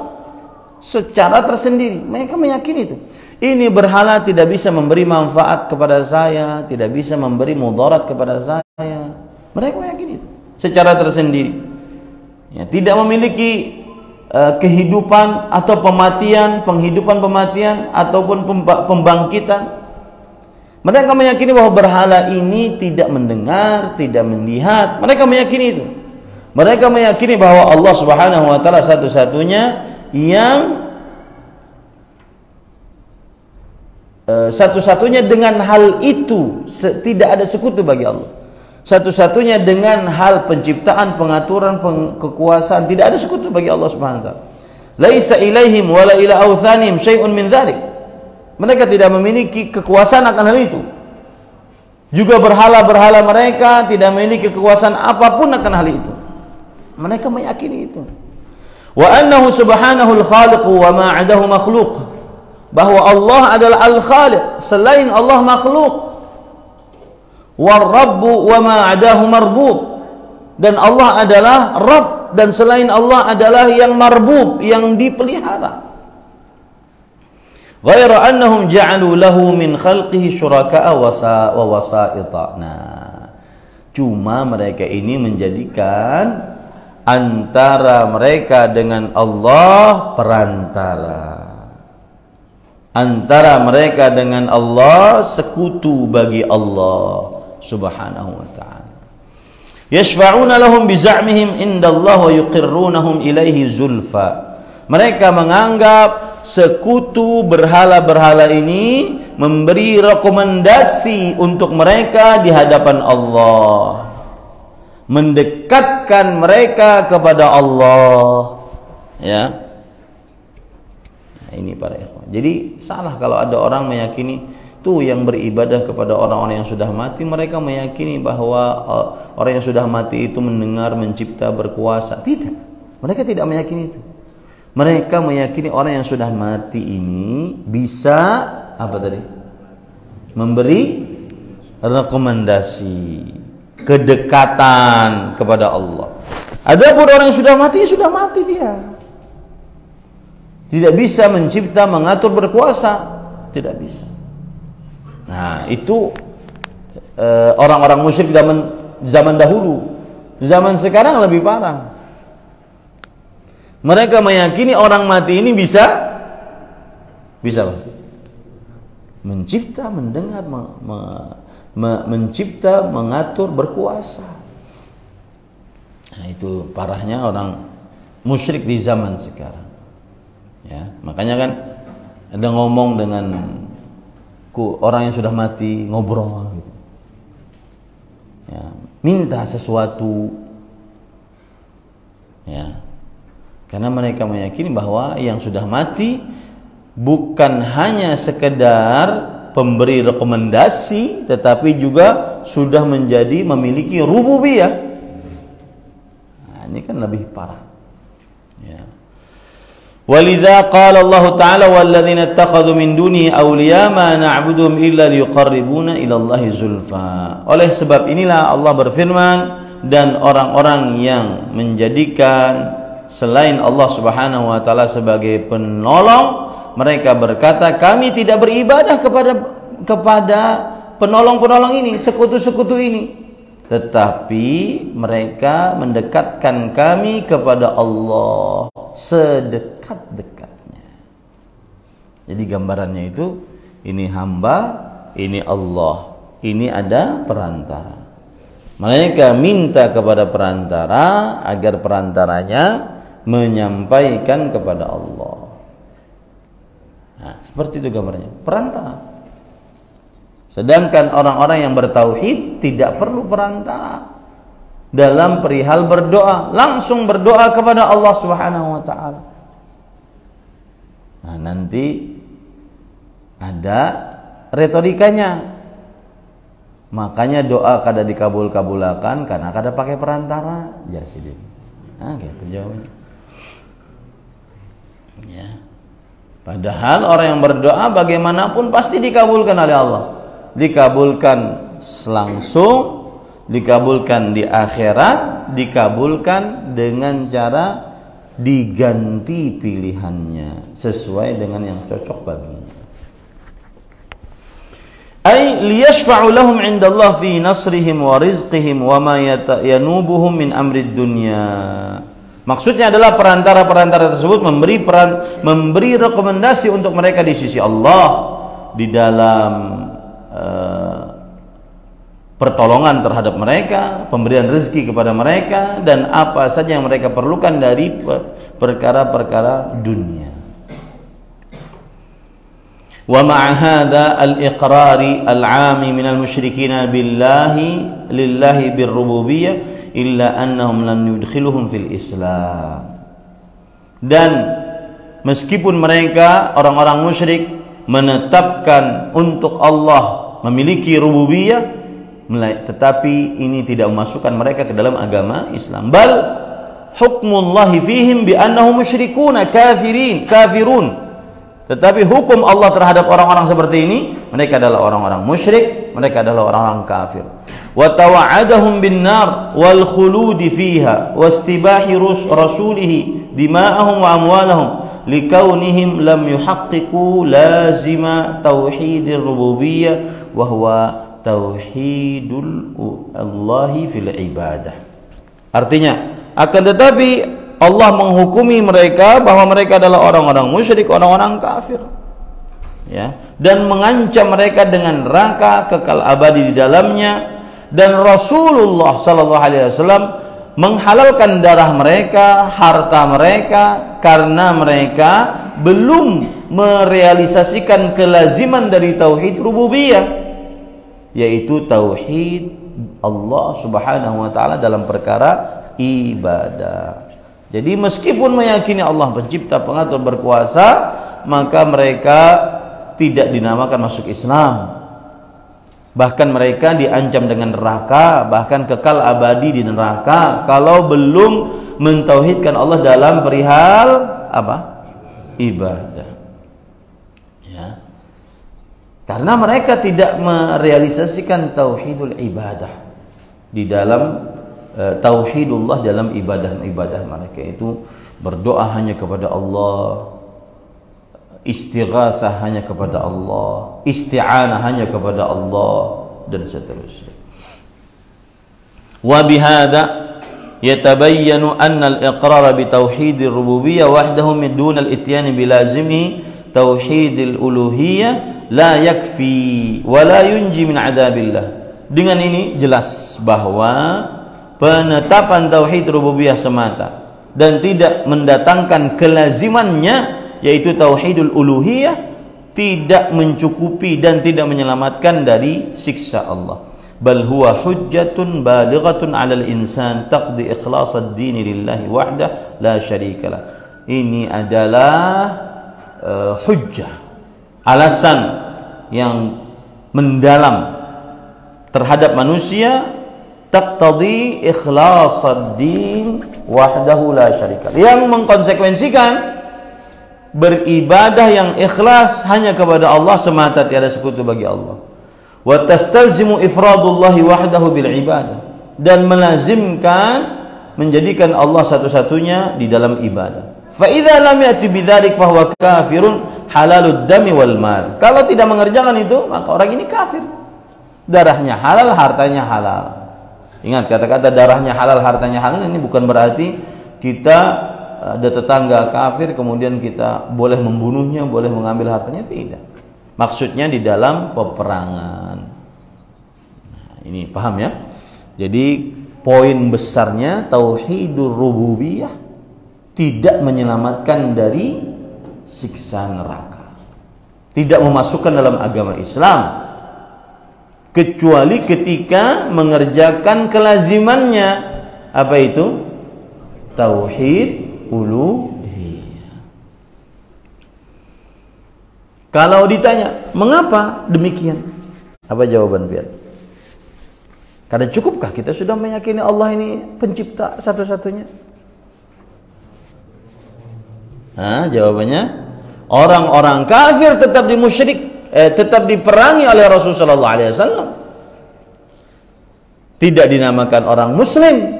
secara tersendiri. Mereka meyakini itu. Ini berhala tidak bisa memberi manfaat kepada saya, tidak bisa memberi mudarat kepada saya. Mereka meyakini itu secara tersendiri. Ya, tidak memiliki kehidupan atau pematian, penghidupan-pematian ataupun pembangkitan. Mereka meyakini bahwa berhala ini tidak mendengar, tidak melihat. Mereka meyakini itu. Mereka meyakini bahwa Allah Subhanahu wa taala satu-satunya yang satu-satunya dengan hal itu tidak ada sekutu bagi Allah. Satu-satunya dengan hal penciptaan, pengaturan, kekuasaan tidak ada sekutu bagi Allah Subhanahu wa taala. Laisa ilaihim wala ila awthanihim syai'un min dzalik. Mereka tidak memiliki kekuasaan akan hal itu. Juga berhala-berhala mereka tidak memiliki kekuasaan apapun akan hal itu. Mereka meyakini itu. Wa annahu subhanahu al-khaliq wa ma 'adahu makhluq. Bahwa Allah adalah al-khaliq, selain Allah makhluk. War-rabb wa ma 'adahu marbub. Dan Allah adalah Rabb, dan selain Allah adalah yang marbub, yang dipelihara. Ghaira annahum ja'alu lahu min khalqihi syuraka'a wa wasa'ita. Nah, cuma mereka ini menjadikan antara mereka dengan Allah perantara. Antara mereka dengan Allah sekutu bagi Allah Subhanahu wa ta'ala. Yashfa'una lahum biza'mihim indallah wa yuqirrunahum ilaihi zulfa. Mereka menganggap sekutu berhala-berhala ini memberi rekomendasi untuk mereka di hadapan Allah, mendekatkan mereka kepada Allah. Ya, nah, ini para ikhwan. Jadi salah kalau ada orang meyakini tuh yang beribadah kepada orang-orang yang sudah mati, mereka meyakini bahwa orang yang sudah mati itu mendengar, mencipta, berkuasa. Tidak, mereka tidak meyakini itu. Mereka meyakini orang yang sudah mati ini bisa apa tadi? Memberi rekomendasi, kedekatan kepada Allah. Adapun orang yang sudah mati dia. Tidak bisa mencipta, mengatur, berkuasa, tidak bisa. Nah, itu orang-orang musyrik zaman dahulu. Zaman sekarang lebih parah. Mereka meyakini orang mati ini bisa mencipta, mendengar, mencipta, mengatur, berkuasa. Nah, itu parahnya orang musyrik di zaman sekarang. Ya, makanya kan ada ngomong dengan orang yang sudah mati, ngobrol gitu. Ya, minta sesuatu. Ya. Karena mereka meyakini bahwa yang sudah mati bukan hanya sekedar pemberi rekomendasi, tetapi juga sudah memiliki rububiyah. Nah, ini kan lebih parah. Ya. Walidza qala Allah Ta'ala walladzina ittakhadhu min dunihi awliya ma na'buduhum illa liyuqarribuna ila Allahi zulfa. Oleh sebab inilah Allah berfirman, dan orang-orang yang menjadikan selain Allah Subhanahu wa taala sebagai penolong, mereka berkata, kami tidak beribadah kepada penolong-penolong ini, sekutu-sekutu ini, tetapi mereka mendekatkan kami kepada Allah sedekat-dekatnya. Jadi gambarannya itu, ini hamba, ini Allah, ini ada perantara. Mereka minta kepada perantara agar perantaranya menyampaikan kepada Allah. Nah, seperti itu gambarnya, perantara. Sedangkan orang-orang yang bertauhid tidak perlu perantara dalam perihal berdoa, langsung berdoa kepada Allah Subhanahu wa taala. Nah, nanti ada retorikanya. Makanya doa kada dikabul-kabulakan karena kada pakai perantara. Ya sih. Nah, gitu jawabnya. Ya. Padahal orang yang berdoa bagaimanapun pasti dikabulkan oleh Allah. Dikabulkan langsung, dikabulkan di akhirat, dikabulkan dengan cara diganti pilihannya sesuai dengan yang cocok baginya. Ay liyashfa'u lahum 'inda Allah fi nasrihim wa rizqihim wa ma yanubuhum min amri dunya. Maksudnya adalah perantara-perantara tersebut memberi rekomendasi untuk mereka di sisi Allah di dalam pertolongan terhadap mereka, pemberian rezeki kepada mereka, dan apa saja yang mereka perlukan dari perkara-perkara dunia. Wa ma'a hadza al-iqrari al-'ami min al-musyrikin lillahi birrububiyyah illa annahum lan yudkhiluhum fil Islam. Dan meskipun mereka orang-orang musyrik menetapkan untuk Allah memiliki rububiyah, tetapi ini tidak memasukkan mereka ke dalam agama Islam. Bal hukmullahi fihim bi annahum musyrikuna kafirun. Tetapi hukum Allah terhadap orang-orang seperti ini, mereka adalah orang-orang musyrik, mereka adalah orang-orang kafir. Wa tawa'adahum bin nar wal khulud fiha wastibahi rasulih dima'ahum wa amwalahum likaunihim lam yuhaqqiqu lazima tauhidir rububiyyah wa huwa tauhidul Allahi fil ibadah. Artinya, akan tetapi Allah menghukumi mereka bahwa mereka adalah orang-orang musyrik, orang-orang kafir, ya, dan mengancam mereka dengan neraka kekal abadi di dalamnya. Dan Rasulullah sallallahu alaihi wasallam menghalalkan darah mereka, harta mereka, karena mereka belum merealisasikan kelaziman dari tauhid rububiyah, yaitu tauhid Allah Subhanahu wa taala dalam perkara ibadah. Jadi meskipun meyakini Allah pencipta, pengatur, berkuasa, maka mereka tidak dinamakan masuk Islam. Bahkan mereka diancam dengan neraka, bahkan kekal abadi di neraka kalau belum mentauhidkan Allah dalam perihal apa? Ibadah. Ya. Karena mereka tidak merealisasikan tauhidul ibadah di dalam tauhidullah dalam ibadah mereka, itu berdoa hanya kepada Allah, istighatsah hanya kepada Allah, isti'anah hanya kepada Allah, dan seterusnya. Wa bihadza yatabayyanu anna al-iqrar bi tauhid ar-rububiyyah wahdahu min dun al-ityan bi lazimi tauhid al-uluhiyyah la yakfi wa la yunji min adzabillah. Dengan ini jelas bahwa penetapan tauhid rububiyah semata dan tidak mendatangkan kelazimannya yaitu tauhidul uluhiyah tidak mencukupi dan tidak menyelamatkan dari siksa Allah. Bal huwa hujjatun balighatun 'alal insan taqdi ikhlasad din lillahi wahdah la syarikalah. Ini adalah hujjah, alasan yang mendalam terhadap manusia taqtadi ikhlasad din wahdahu la syarikalah, yang mengkonsekuensikan beribadah yang ikhlas hanya kepada Allah semata, tiada sekutu bagi Allah. Wa tastalzimu ifradullahi wahdahu bil ibadah, dan melazimkan menjadikan Allah satu-satunya di dalam ibadah. Fa idza lam yati bidzalik fa huwa kafirun halalud dami wal mal. Kalau tidak mengerjakan itu, maka orang ini kafir. Darahnya halal, hartanya halal. Ingat, kata-kata darahnya halal, hartanya halal ini bukan berarti kita ada tetangga kafir kemudian kita boleh membunuhnya, boleh mengambil hartanya, tidak. Maksudnya di dalam peperangan. Nah, ini paham ya? Jadi poin besarnya tauhidur rububiyah tidak menyelamatkan dari siksa neraka. Tidak memasukkan dalam agama Islam kecuali ketika mengerjakan kelazimannya. Apa itu? Tauhid uluhiyah. Kalau ditanya, mengapa demikian? Apa jawaban biar? Karena cukupkah kita sudah meyakini Allah ini pencipta satu-satunya? Nah, jawabannya, orang-orang kafir tetap tetap diperangi oleh Rasulullah SAW. Tidak dinamakan orang muslim.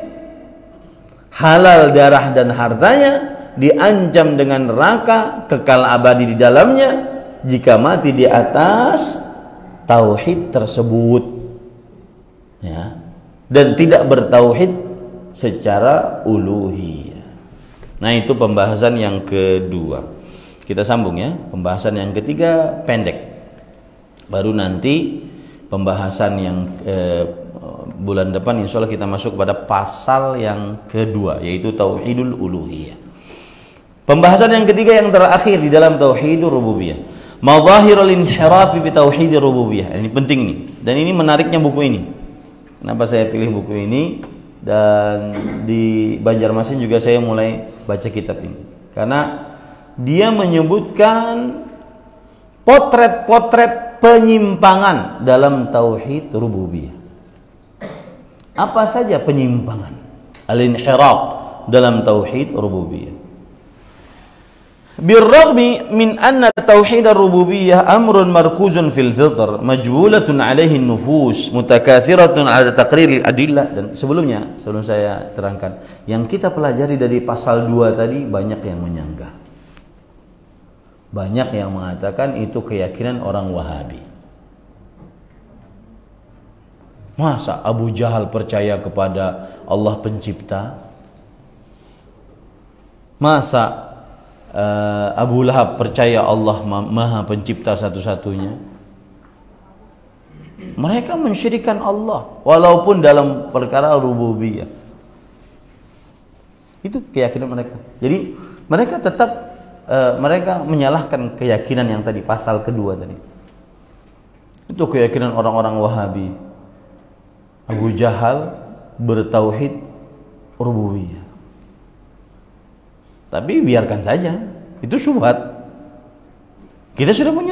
Halal darah dan hartanya, diancam dengan neraka, kekal abadi di dalamnya jika mati di atas tauhid tersebut, ya, dan tidak bertauhid secara uluhiyah. Nah, itu pembahasan yang kedua. Kita sambung ya. Pembahasan yang ketiga pendek. Baru nanti pembahasan yang bulan depan insya Allah kita masuk pada pasal yang kedua, yaitu tauhidul uluhiyah. Pembahasan yang ketiga yang terakhir di dalam tauhidur rububiyah, madhahirul inhirafi fi tauhidir rububiyah. Ini penting nih, dan ini menariknya buku ini. Kenapa saya pilih buku ini? Dan di Banjarmasin juga saya mulai baca kitab ini karena dia menyebutkan potret-potret penyimpangan dalam tauhid rububiyah. Apa saja penyimpangan, al-inhiraf dalam tauhid rububiyah? Birragmi min anna tauhid ar-rububiyyah amrun markuzun fil fitr majbulatun alaihi an-nufus mutakathiratun ala taqrir al-adillah. Dan sebelum saya terangkan, yang kita pelajari dari pasal 2 tadi banyak yang menyanggah. Banyak yang mengatakan itu keyakinan orang Wahabi. Masa Abu Jahal percaya kepada Allah pencipta? Masa Abu Lahab percaya Allah Maha Pencipta satu-satunya? Mereka mensyirikkan Allah walaupun dalam perkara rububiyah. Itu keyakinan mereka. Jadi mereka tetap mereka menyalahkan keyakinan yang tadi, pasal kedua tadi. Itu keyakinan orang-orang Wahabi. Abu Jahal bertauhid rububiyah. Tapi biarkan saja, itu syubhat. Kita sudah punya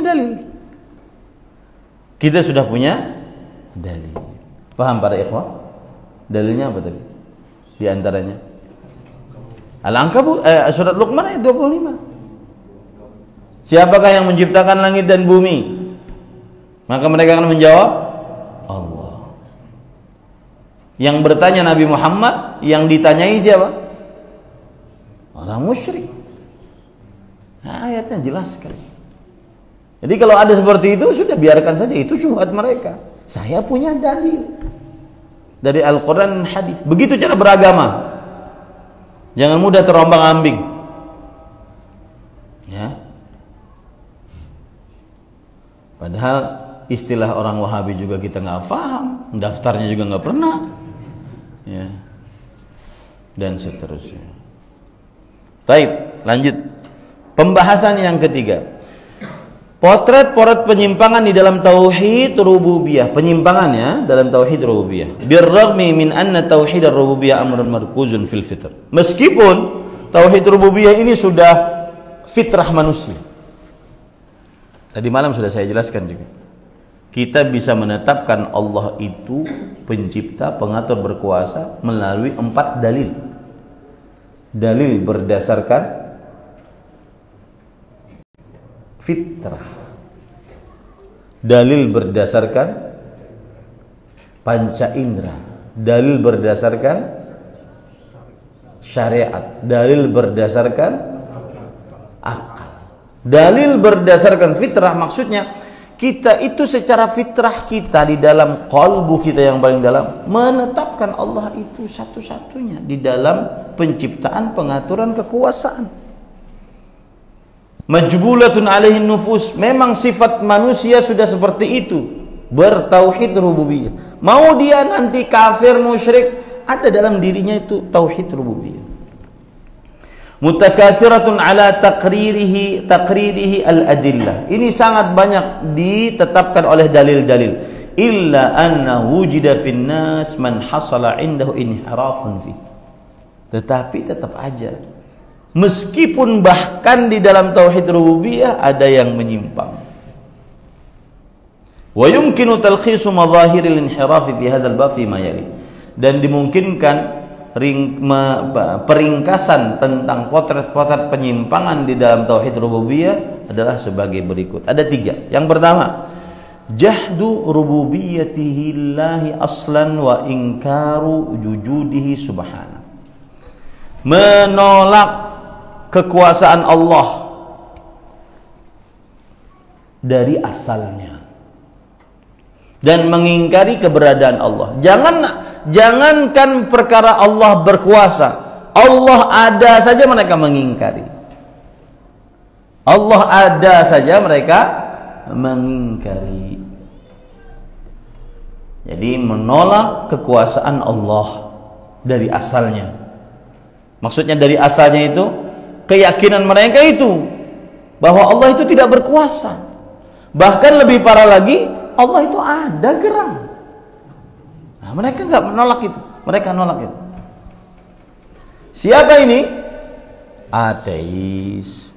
dalil. Paham para ikhwah? Dalilnya apa tadi? Di antaranya Al-Ankabut, surat Luqman ayat 25. Siapakah yang menciptakan langit dan bumi? Maka mereka akan menjawab, Allah. Yang bertanya Nabi Muhammad, yang ditanyai siapa? Orang musyrik. Nah, ayatnya jelas sekali. Jadi kalau ada seperti itu, sudah biarkan saja, itu syubhat mereka. Saya punya dalil dari Al-Quran dan hadis. Begitu cara beragama. Jangan mudah terombang-ambing. Ya. Padahal istilah orang Wahabi juga kita nggak paham, daftarnya juga nggak pernah, ya, dan seterusnya. Baik, lanjut. Pembahasan yang ketiga. Potret-potret penyimpangan di dalam tauhid rububiyah, penyimpangan ya dalam tauhid rububiyah. Birragmi min anna tauhid rububiyah amrun markuzun fil fitr. Meskipun tauhid rububiyah ini sudah fitrah manusia. Tadi malam sudah saya jelaskan juga. Kita bisa menetapkan Allah itu pencipta, pengatur, berkuasa melalui 4 dalil. Dalil berdasarkan fitrah, dalil berdasarkan panca indera, dalil berdasarkan syariat, dalil berdasarkan akal. Dalil berdasarkan fitrah maksudnya kita itu secara fitrah kita di dalam qalbu kita yang paling dalam menetapkan Allah itu satu-satunya di dalam penciptaan, pengaturan, kekuasaan. Majbulatun alaihi nufus, memang sifat manusia sudah seperti itu, bertauhid rububiyah. Mau dia nanti kafir musyrik, ada dalam dirinya itu tauhid rububiyah. Mutakatsiratun ala taqririhi al-adillah. Ini sangat banyak ditetapkan oleh dalil-dalil. Illa anna wujida fin nas man hasala indahu inhirafun fi. Tetapi tetap aja, meskipun bahkan di dalam tauhid rububiyah ada yang menyimpang. Wa yumkinu talkhisu madhahiril inhirafi fi hadzal bab fi ma yali. Dan dimungkinkan peringkasan tentang potret-potret penyimpangan di dalam tauhid rububiyah adalah sebagai berikut. Ada 3. Yang pertama, jahdu rububiyyatihillahi aslan wa inkaru wujudihi subhanahu. Menolak kekuasaan Allah dari asalnya dan mengingkari keberadaan Allah. Jangankan perkara Allah berkuasa, Allah ada saja mereka mengingkari. Allah ada saja mereka mengingkari. Jadi menolak kekuasaan Allah dari asalnya. Maksudnya dari asalnya itu keyakinan mereka itu bahwa Allah itu tidak berkuasa. Bahkan lebih parah lagi, Allah itu ada geram. Nah, mereka nggak menolak itu, mereka nolak itu. Siapa ini? Ateis,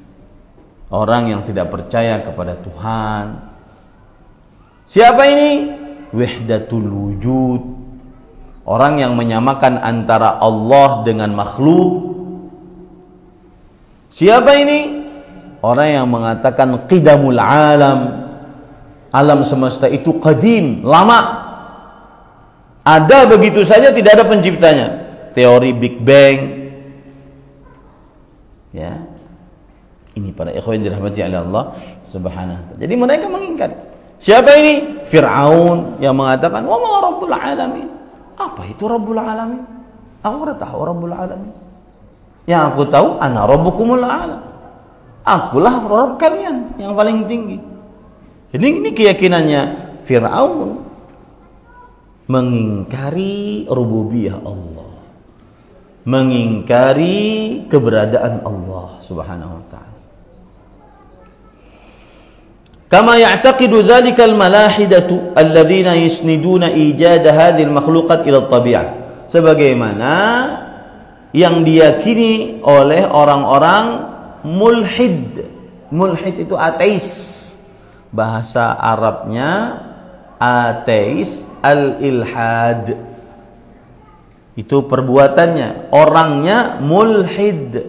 orang yang tidak percaya kepada Tuhan. Siapa ini? Wahdatul wujud, orang yang menyamakan antara Allah dengan makhluk. Siapa ini? Orang yang mengatakan qidamul alam, alam semesta itu qadim, lama. Ada begitu saja, tidak ada penciptanya. Teori Big Bang. Ya. Ini para ikhwan dirahmati oleh Allah Subhanahu wa taala. Jadi mereka mengingkari. Siapa ini? Fir'aun yang mengatakan, "Wa ma rabbul alamin." Apa itu rabbul alamin? Aku tidak tahu rabbul alamin. Yang aku tahu, ana rabbukumul a'la. Akulah Rabb kalian yang paling tinggi. Jadi ini keyakinannya Fir'aun, mengingkari rububiyah Allah, mengingkari keberadaan Allah Subhanahu wa ta'ala. Kama ya'taqidu dzalika al-malahidatu alladhina yusniduna ijad hadhihi al-makhluqat ila at-tabi'ah. Sebagaimana yang diyakini oleh orang-orang mulhid. Mulhid itu ateis. Bahasa Arabnya ateis, al-ilhad. Itu perbuatannya, orangnya mulhid,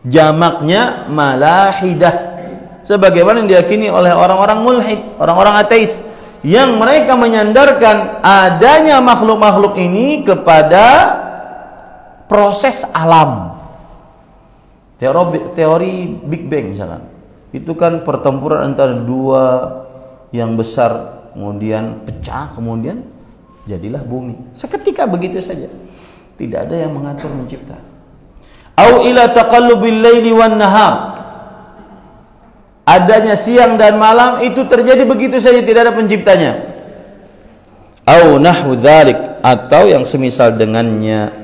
jamaknya malahidah. Sebagaimana yang diyakini oleh orang-orang mulhid, orang-orang ateis, yang mereka menyandarkan adanya makhluk-makhluk ini kepada proses alam. Teori Big Bang misalkan, itu kan pertempuran antara dua yang besar kemudian pecah, kemudian jadilah bumi. Seketika begitu saja. Tidak ada yang mengatur mencipta. Au ila taqallubil laili wan nahar. Adanya siang dan malam itu terjadi begitu saja, tidak ada penciptanya. Au nahwu dzalik, atau yang semisal dengannya.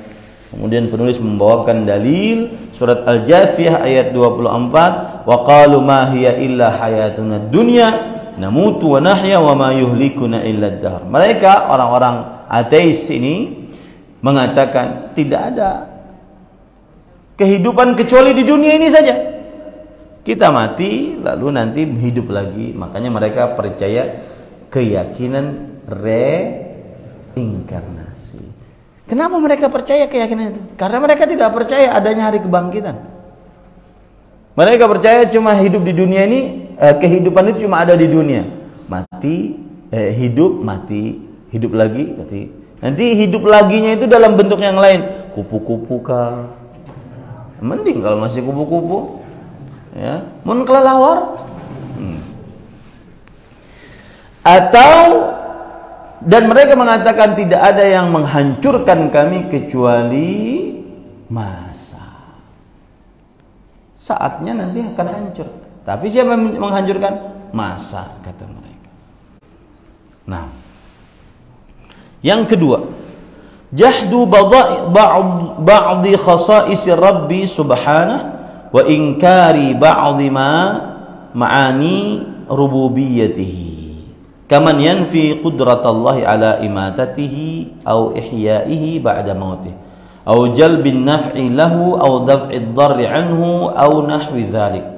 Kemudian penulis membawakan dalil surat Al-Jathiyah ayat 24, wa qalu ma hiya illa hayatuna dunya namutu wa nahya wa ma yuhlikuna illa ad-dahr. Mereka orang-orang ateis ini mengatakan tidak ada kehidupan kecuali di dunia ini saja. Kita mati lalu nanti hidup lagi. Makanya mereka percaya keyakinan reinkarnasi. Kenapa mereka percaya keyakinan itu? Karena mereka tidak percaya adanya hari kebangkitan. Mereka percaya cuma hidup di dunia ini, kehidupan itu cuma ada di dunia. Mati, hidup, mati, hidup lagi, mati. Nanti hidup laginya itu dalam bentuk yang lain. Kupu-kupu kah? Mending kalau masih kupu-kupu. Ya, mun kelelawar. Atau dan mereka mengatakan tidak ada yang menghancurkan kami kecuali masa. Saatnya nanti akan hancur. Tapi siapa yang menghancurkan? Masa, kata mereka. Nah, yang kedua, jahdu ba'di khasa'isi Rabbi subhanahu wa inkari ba'di ma'ani rububiyyatihi kaman yanfi qudratallahi ala imatatihi au ihya'ihi ba'da mautih au jalbin naf'i lahu au daf'id dharri anhu au nahwi dzalik.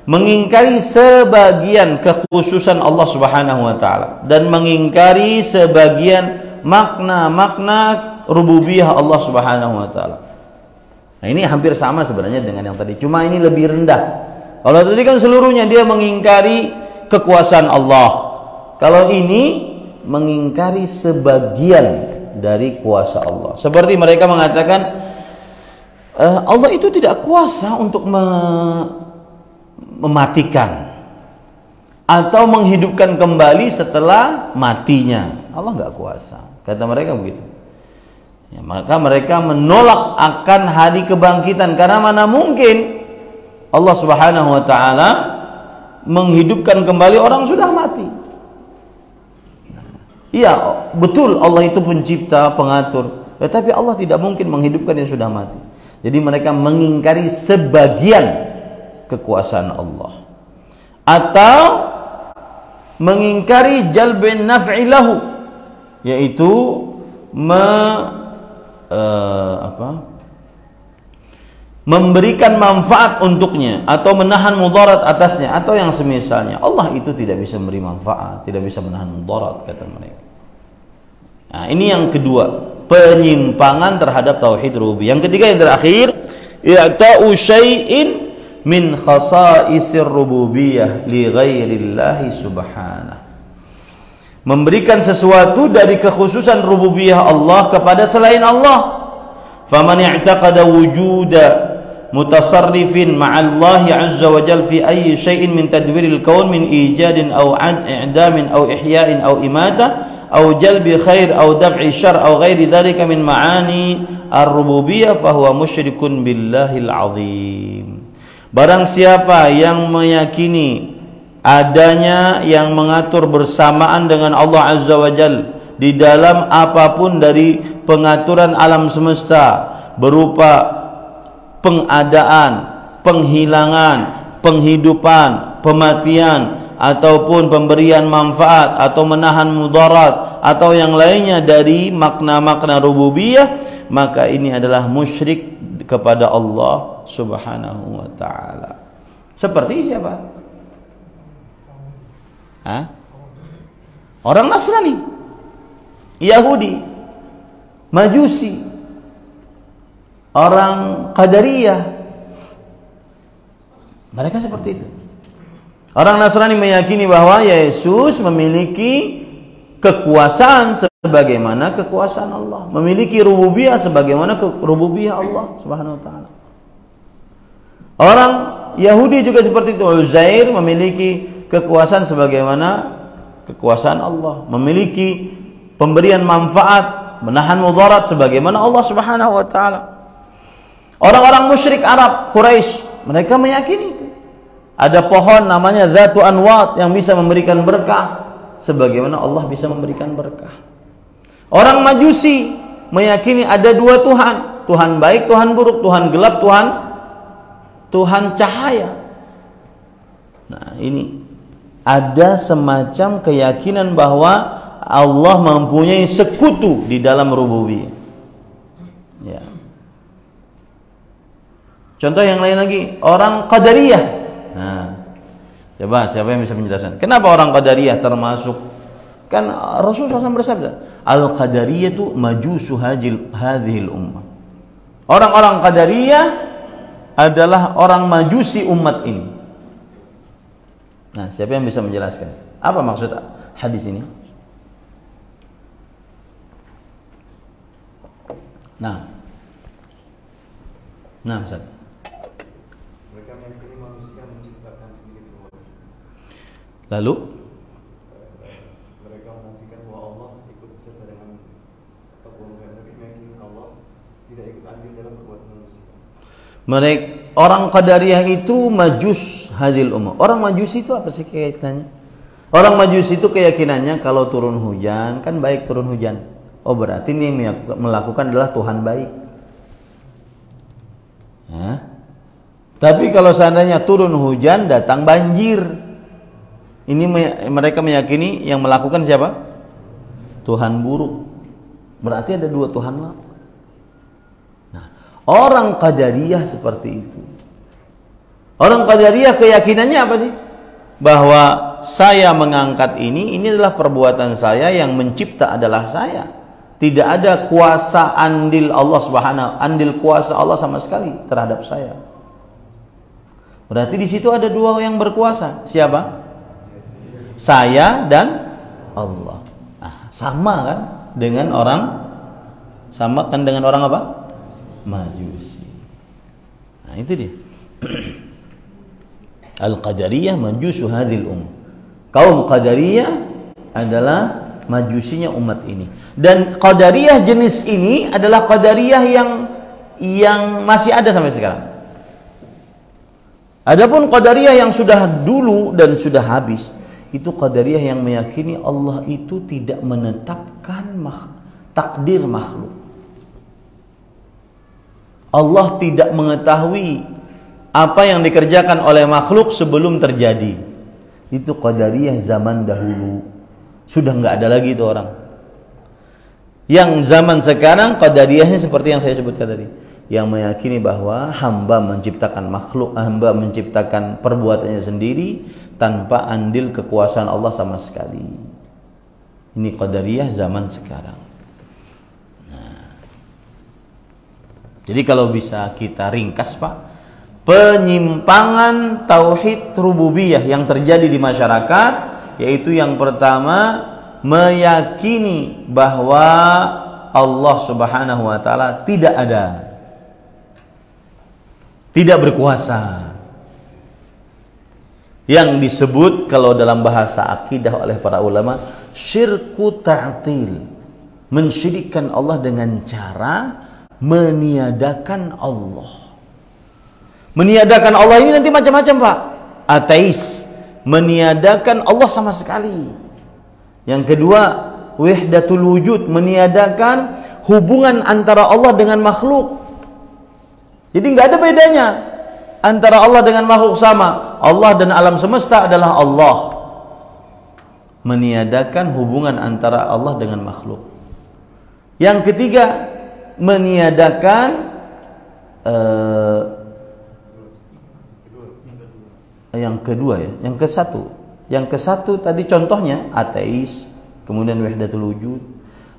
Mengingkari sebagian kekhususan Allah Subhanahu wa taala dan mengingkari sebagian makna-makna rububiyah Allah Subhanahu wa taala. Nah, ini hampir sama sebenarnya dengan yang tadi, cuma ini lebih rendah. Kalau tadi kan seluruhnya dia mengingkari kekuasaan Allah. Kalau ini mengingkari sebagian dari kuasa Allah. Seperti mereka mengatakan Allah itu tidak kuasa untuk mematikan atau menghidupkan kembali setelah matinya. Allah nggak kuasa. Kata mereka begitu. Ya, maka mereka menolak akan hari kebangkitan karena mana mungkin Allah Subhanahu wa taala menghidupkan kembali orang sudah mati. Iya, betul Allah itu pencipta, pengatur. Tetapi Allah tidak mungkin menghidupkan yang sudah mati. Jadi mereka mengingkari sebagian kekuasaan Allah. Atau mengingkari jalbin naf'i lahu, yaitu memberikan manfaat untuknya atau menahan mudarat atasnya atau yang semisalnya. Allah itu tidak bisa memberi manfaat, tidak bisa menahan mudarat, kata mereka. Nah, ini yang kedua, penyimpangan terhadap tauhid rububiyah. Yang ketiga, yang terakhir, i'ta'u syai'in min khasa'isir rububiyah li ghairillahi subhanahu. Memberikan sesuatu dari kekhususan rububiyah Allah kepada selain Allah. Faman i'taqada wujuda mutasarrifin ma'allahi azza wa jalla fi ayyi syai'in min tadbiril kaun min ijadin aw i'damin aw ihya'in aw imata aw jalbi khair aw daf'i syarr aw ghairi dzalika min ma'ani ar-rububiyyah fa huwa musyrikun billahil azim. Barang siapa yang meyakini adanya yang mengatur bersamaan dengan Allah Azza wa Jalla di dalam apapun dari pengaturan alam semesta berupa pengadaan, penghilangan, penghidupan, pematian, ataupun pemberian manfaat atau menahan mudarat atau yang lainnya dari makna-makna rububiyah, maka ini adalah musyrik kepada Allah Subhanahu wa taala. Seperti siapa? Orang Nasrani, Yahudi, Majusi, orang Qadariyah, mereka seperti itu. Orang Nasrani meyakini bahwa Yesus memiliki kekuasaan sebagaimana kekuasaan Allah, memiliki rububiyah sebagaimana rububiyah Allah Subhanahu wa taala. Orang Yahudi juga seperti itu. Uzair memiliki kekuasaan sebagaimana kekuasaan Allah, memiliki pemberian manfaat, menahan mudarat sebagaimana Allah Subhanahu wa taala. Orang-orang musyrik Arab Quraisy, mereka meyakini itu. Ada pohon namanya Dzatu Anwat yang bisa memberikan berkah sebagaimana Allah bisa memberikan berkah. Orang Majusi meyakini ada dua Tuhan, Tuhan baik, Tuhan buruk, Tuhan gelap, Tuhan cahaya. Nah, ini ada semacam keyakinan bahwa Allah mempunyai sekutu di dalam rububiyah. Ya. Contoh yang lain lagi, orang Qadariyah. Nah, coba siapa yang bisa menjelaskan? Kenapa orang Qadariyah termasuk? Kan Rasulullah SAW bersabda, Al-Qadariyah itu majusu hadhil ummah. Orang-orang Qadariyah adalah orang majusi umat ini. Nah, siapa yang bisa menjelaskan? Apa maksud hadis ini? Nah, Ustaz. Mereka meyakini manusia menciptakan sendiri perbuatan. Lalu Mereka menafikan bahwa Allah ikut serta dengan perbuatan. Mereka meyakini Allah tidak ikut andil dalam perbuatan manusia. mereka orang Qadariyah itu majus hadil ummah. Orang Majusi itu apa sih keyakinannya? Orang Majusi itu keyakinannya kalau turun hujan kan baik turun hujan. Oh berarti ini melakukan adalah Tuhan baik. Ya. Tapi kalau seandainya turun hujan datang banjir, ini mereka meyakini yang melakukan siapa? Tuhan buruk. Berarti ada dua Tuhan lah. Nah, orang Qadariyah seperti itu. Orang Qadariyah keyakinannya apa sih? Bahwa saya mengangkat ini adalah perbuatan saya, yang mencipta adalah saya. Tidak ada kuasa andil Allah Subhanahu, andil kuasa Allah sama sekali terhadap saya. Berarti di situ ada dua yang berkuasa. Siapa? Saya dan Allah. Nah, sama kan dengan orang apa? Majusi. Nah, itu dia. Al-Qadariyah majusu hadhil Kaum Qadariyah adalah majusinya umat ini. Dan Qadariyah jenis ini adalah Qadariyah yang masih ada sampai sekarang. Adapun Qadariyah yang sudah dulu dan sudah habis, itu Qadariyah yang meyakini Allah itu tidak menetapkan takdir makhluk. Allah tidak mengetahui apa yang dikerjakan oleh makhluk sebelum terjadi. Itu Qadariyah zaman dahulu. Sudah nggak ada lagi itu orang. Yang zaman sekarang Qadariyahnya seperti yang saya sebutkan tadi, yang meyakini bahwa hamba menciptakan makhluk, hamba menciptakan perbuatannya sendiri tanpa andil kekuasaan Allah sama sekali. Ini Qadariyah zaman sekarang. Nah, jadi kalau bisa kita ringkas Pak, penyimpangan tauhid rububiyah yang terjadi di masyarakat, yaitu yang pertama meyakini bahwa Allah Subhanahu wa taala tidak ada, tidak berkuasa, yang disebut kalau dalam bahasa akidah oleh para ulama syirku ta'til, mensyirikkan Allah dengan cara meniadakan Allah. Meniadakan Allah ini nanti macam-macam Pak. Ateis, meniadakan Allah sama sekali. Yang kedua, wahdatul wujud, meniadakan hubungan antara Allah dengan makhluk. Jadi nggak ada bedanya antara Allah dengan makhluk, sama. Allah dan alam semesta adalah Allah. Meniadakan hubungan antara Allah dengan makhluk. Yang ketiga, meniadakan yang ke satu tadi contohnya ateis, kemudian wahdatul wujud,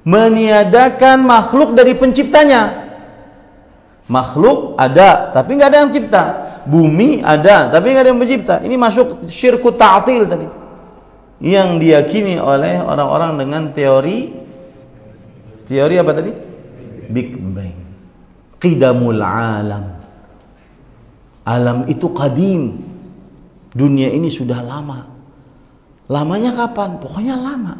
meniadakan makhluk dari penciptanya. Makhluk ada tapi nggak ada yang cipta, bumi ada tapi nggak ada yang mencipta. Ini masuk syirku ta'til tadi, yang diyakini oleh orang-orang dengan teori apa tadi? Big Bang, qidamul alam. Alam itu qadim, dunia ini sudah lama. Lamanya kapan? Pokoknya lama.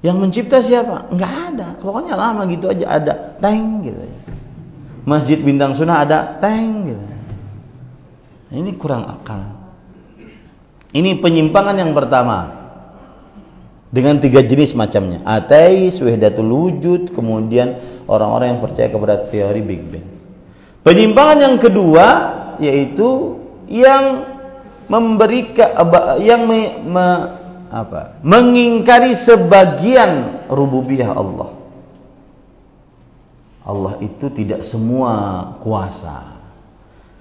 Yang mencipta siapa? Enggak ada. Pokoknya lama gitu aja ada. Teng gitu aja. Masjid Bintang Sunnah ada. Teng gitu. Ini kurang akal. Ini penyimpangan yang pertama. Dengan 3 jenis macamnya. Ateis, wahdatul wujud, kemudian orang-orang yang percaya kepada teori Big Bang. Penyimpangan yang kedua yaitu yang mengingkari sebagian rububiyah Allah. Allah itu tidak semua kuasa.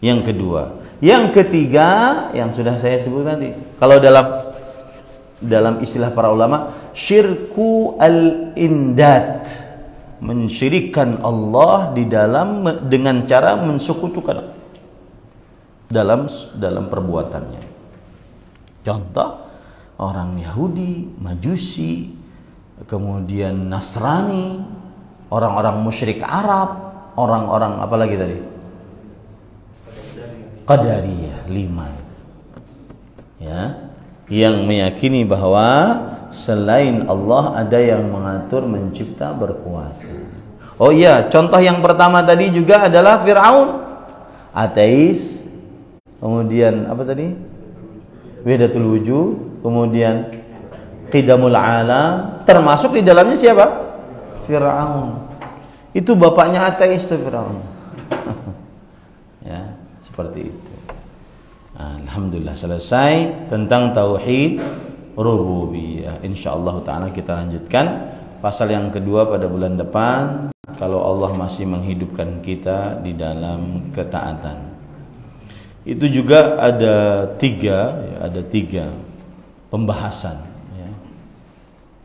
Yang kedua, yang ketiga yang sudah saya sebut tadi. Kalau dalam istilah para ulama, syirku al-indad, mensyirikkan Allah dengan cara mensekutukan dalam perbuatannya. Contoh, orang Yahudi, Majusi, kemudian Nasrani, orang-orang musyrik Arab, orang-orang apa lagi tadi? Qadariyah, 5. Ya, yang meyakini bahwa selain Allah ada yang mengatur, mencipta, berkuasa. Oh iya, contoh yang pertama tadi juga adalah Fir'aun, ateis. Kemudian apa tadi? Wahdatul wujud, kemudian qidamul alam, termasuk di dalamnya siapa? Fir'aun. Itu bapaknya ateis tuh Fir'aun. Ya, seperti itu. Alhamdulillah selesai tentang tauhid rububiyah. Insyaallah taala kita lanjutkan pasal yang kedua pada bulan depan kalau Allah masih menghidupkan kita di dalam ketaatan. Itu juga ada tiga pembahasan. Ya.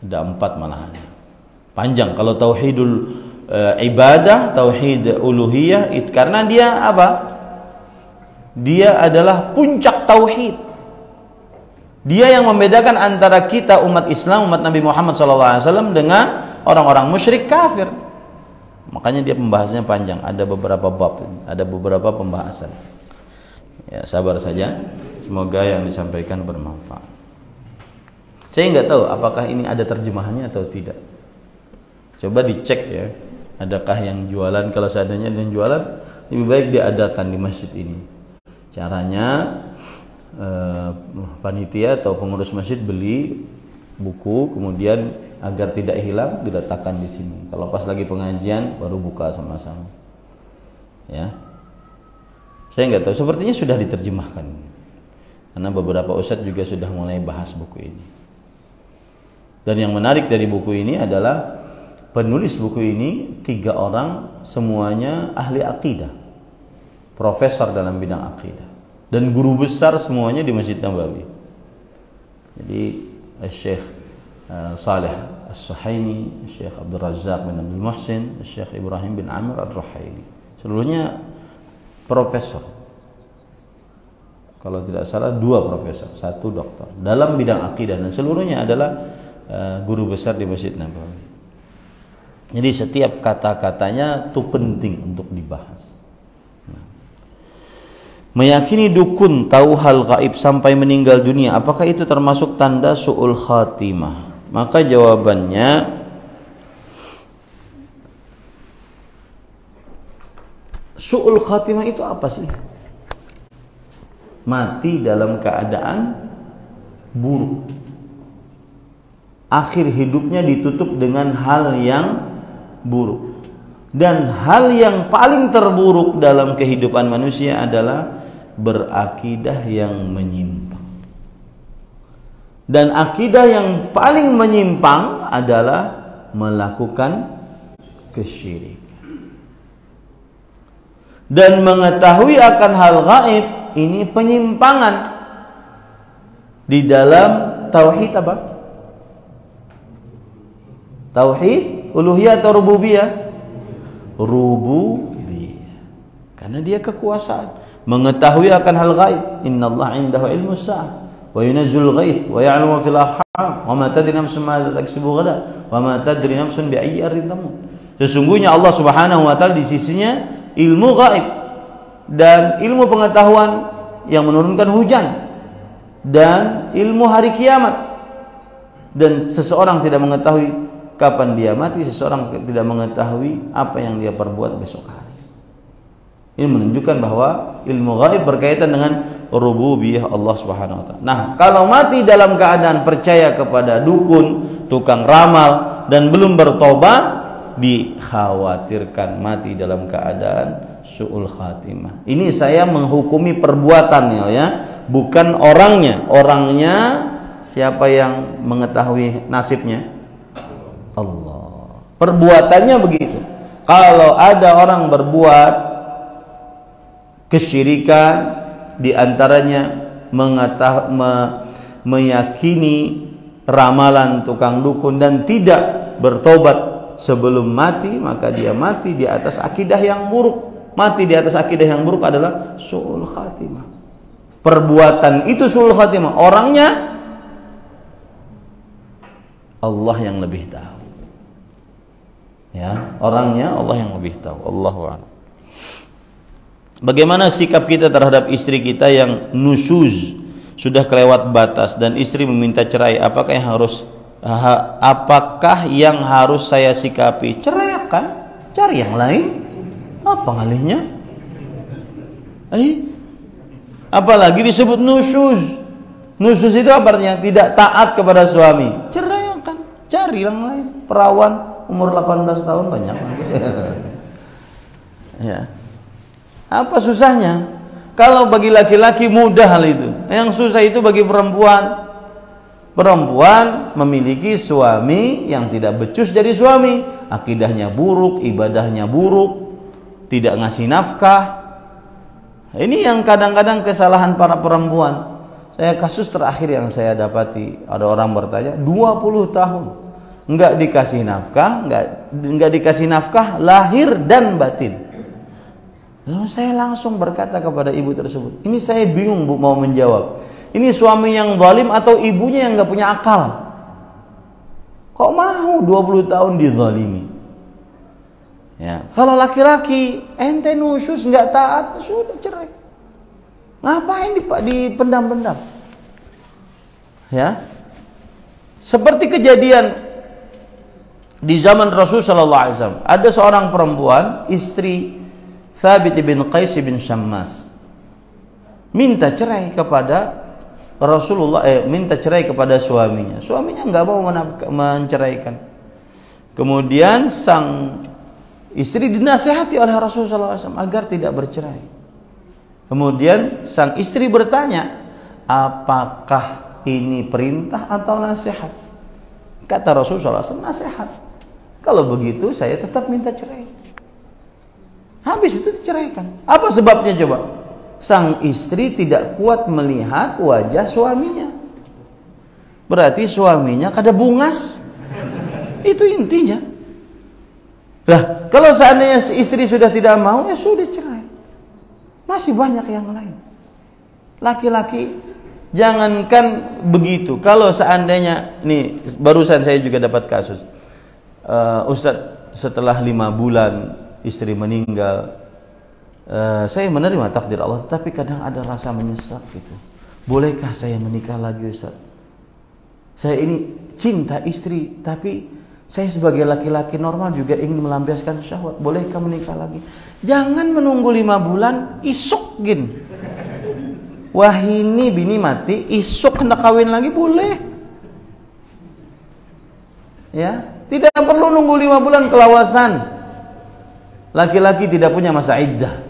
Ada 4 malahan. Panjang. Kalau tauhidul ibadah, tauhid uluhiyah, karena dia apa? Dia adalah puncak tauhid. Dia yang membedakan antara kita umat Islam, umat Nabi Muhammad SAW dengan orang-orang musyrik kafir. Makanya dia pembahasannya panjang. Ada beberapa bab, ada beberapa pembahasan. Ya, sabar saja. Semoga yang disampaikan bermanfaat. Saya nggak tahu apakah ini ada terjemahannya atau tidak. Coba dicek ya. Adakah yang jualan? Kalau seadanya yang jualan, lebih baik diadakan di masjid ini. Caranya panitia atau pengurus masjid beli buku, kemudian agar tidak hilang diletakkan di sini. Kalau pas lagi pengajian baru buka sama-sama. Ya. Saya nggak tahu, sepertinya sudah diterjemahkan. Karena beberapa ustadz juga sudah mulai bahas buku ini. Dan yang menarik dari buku ini adalah penulis buku ini 3 orang semuanya ahli akidah, profesor dalam bidang akidah, dan guru besar semuanya di Masjid Nabawi. Jadi Syekh Saleh As-Suhaimi, Syekh Abdul Razak bin Abdul Muhsin, Syekh Ibrahim bin Amir Ar-Ruhaili, seluruhnya profesor. Kalau tidak salah 2 profesor, 1 doktor dalam bidang akidah, dan seluruhnya adalah guru besar di Masjid Nabawi. Jadi setiap kata-katanya itu penting untuk dibahas. Meyakini dukun tahu hal gaib sampai meninggal dunia, apakah itu termasuk tanda su'ul khatimah? Maka jawabannya, su'ul khatimah itu apa sih? Mati dalam keadaan buruk. Akhir hidupnya ditutup dengan hal yang buruk. Dan hal yang paling terburuk dalam kehidupan manusia adalah berakidah yang menyimpang. Dan akidah yang paling menyimpang adalah melakukan kesyirikan. Dan mengetahui akan hal gaib ini penyimpangan di dalam tauhid apa? Tauhid uluhiyah atau rububiyah? Rububiyah. Karena dia kekuasaan, mengetahui akan hal gaib. Innallaha 'indahu ilmus sa'ah wa yunazzilul ghaits wa ya'lamu fil arham wa ma tadri nafsun ma taksibu ghadan wa ma tadri nafsun bi ayyi ardin tamut. Sesungguhnya Allah Subhanahu wa taala di sisinya ilmu gaib dan ilmu pengetahuan yang menurunkan hujan, dan ilmu hari kiamat. Dan seseorang tidak mengetahui kapan dia mati, seseorang tidak mengetahui apa yang dia perbuat besok hari. Ini menunjukkan bahwa ilmu gaib berkaitan dengan rububiyah Allah Subhanahu wa taala. Nah, kalau mati dalam keadaan percaya kepada dukun, tukang ramal dan belum bertobat, dikhawatirkan mati dalam keadaan su'ul khatimah. Ini saya menghukumi perbuatannya ya, bukan orangnya. Orangnya siapa yang mengetahui nasibnya? Allah. Perbuatannya begitu. Kalau ada orang berbuat kesyirikan, di antaranya meyakini ramalan tukang dukun dan tidak bertobat sebelum mati, maka dia mati di atas akidah yang buruk. Mati di atas akidah yang buruk adalah su'ul khatimah. Perbuatan itu su'ul khatimah, orangnya Allah yang lebih tahu. Ya, orangnya Allah yang lebih tahu. Allahu a'lam. Bagaimana sikap kita terhadap istri kita yang nusuz, sudah kelewat batas dan istri meminta cerai? Apakah yang harus saya sikapi? Ceraikan, cari yang lain. Apa ngalihnya? Apalagi disebut nusuz. Nusuz itu apa artinya? Tidak taat kepada suami. Ceraikan, cari yang lain. Perawan umur 18 tahun banyak. Ya. Apa susahnya? Kalau bagi laki-laki mudah hal itu. Yang susah itu bagi perempuan. Perempuan memiliki suami yang tidak becus jadi suami. Akidahnya buruk, ibadahnya buruk, tidak ngasih nafkah. Ini yang kadang-kadang kesalahan para perempuan. Saya kasus terakhir yang saya dapati, ada orang bertanya 20 tahun enggak dikasih nafkah, enggak dikasih nafkah lahir dan batin. Lalu saya langsung berkata kepada ibu tersebut, ini saya bingung Bu mau menjawab. Ini suami yang zalim atau ibunya yang nggak punya akal? Kok mau 20 tahun dizalimi? Ya, kalau laki-laki ente nusyus nggak taat, sudah cerai. Ngapain dipendam-pendam? Ya, seperti kejadian di zaman Rasul Sallallahu Alaihi Wasallam, ada seorang perempuan, istri Thabit bin Qais bin Syammas, minta cerai kepada Rasulullah, minta cerai kepada suaminya. Suaminya nggak mau menceraikan. Kemudian sang istri dinasihati oleh Rasulullah SAW agar tidak bercerai. Kemudian sang istri bertanya, apakah ini perintah atau nasihat? Kata Rasulullah SAW, nasihat. Kalau begitu saya tetap minta cerai. Habis itu diceraikan. Apa sebabnya coba? Sang istri tidak kuat melihat wajah suaminya. Berarti suaminya kada bungas. Itu intinya. Lah, kalau seandainya istri sudah tidak mau, ya sudah cerai. Masih banyak yang lain. Laki-laki jangankan begitu. Kalau seandainya, nih barusan saya juga dapat kasus. Ustadz, setelah 5 bulan istri meninggal, saya menerima takdir Allah, tetapi kadang ada rasa menyesal gitu. Bolehkah saya menikah lagi Ustaz? Saya ini cinta istri, tapi saya sebagai laki-laki normal juga ingin melampiaskan syahwat. Bolehkah menikah lagi? Jangan menunggu 5 bulan, isuk gin. Wah ini bini mati, isuk hendak kawin lagi, boleh. Ya, tidak perlu nunggu 5 bulan kelawasan. Laki-laki tidak punya masa iddah.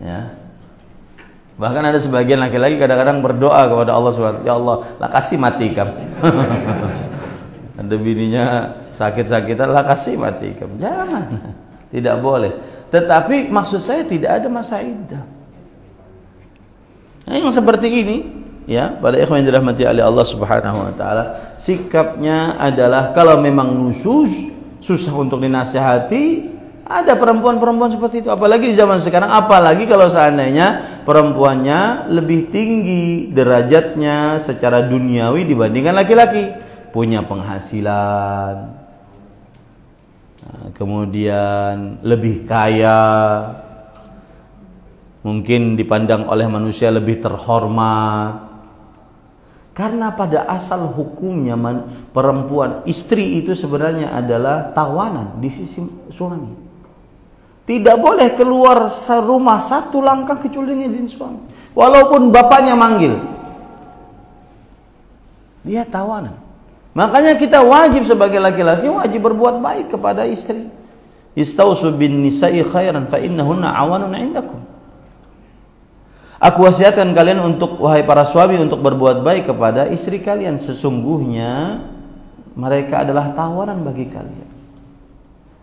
Ya. Bahkan ada sebagian laki-laki kadang-kadang berdoa kepada Allah SWT, ya Allah, lah kasih mati kamu. Ada bininya sakit-sakitan, lah kasih mati kamu. Jangan. Tidak boleh. Tetapi maksud saya tidak ada masa iddah. Nah, yang seperti ini, ya, pada ikhwan yang dirahmati oleh Allah Subhanahu wa taala, sikapnya adalah kalau memang nusyuz, susah untuk dinasihati. Ada perempuan-perempuan seperti itu, apalagi di zaman sekarang, apalagi kalau seandainya perempuannya lebih tinggi derajatnya secara duniawi dibandingkan laki-laki, punya penghasilan, kemudian lebih kaya, mungkin dipandang oleh manusia lebih terhormat. Karena pada asal hukumnya perempuan, istri itu sebenarnya adalah tawanan di sisi suami. Tidak boleh keluar rumah satu langkah kecuali dengan izin suami. Walaupun bapaknya manggil, dia tawanan. Makanya kita wajib sebagai laki-laki wajib berbuat baik kepada istri. Istausu bin nisa'i khairan fa innahunna awanun 'indakum. Aku wasiatkan kalian untuk, wahai para suami, untuk berbuat baik kepada istri kalian. Sesungguhnya mereka adalah tawanan bagi kalian.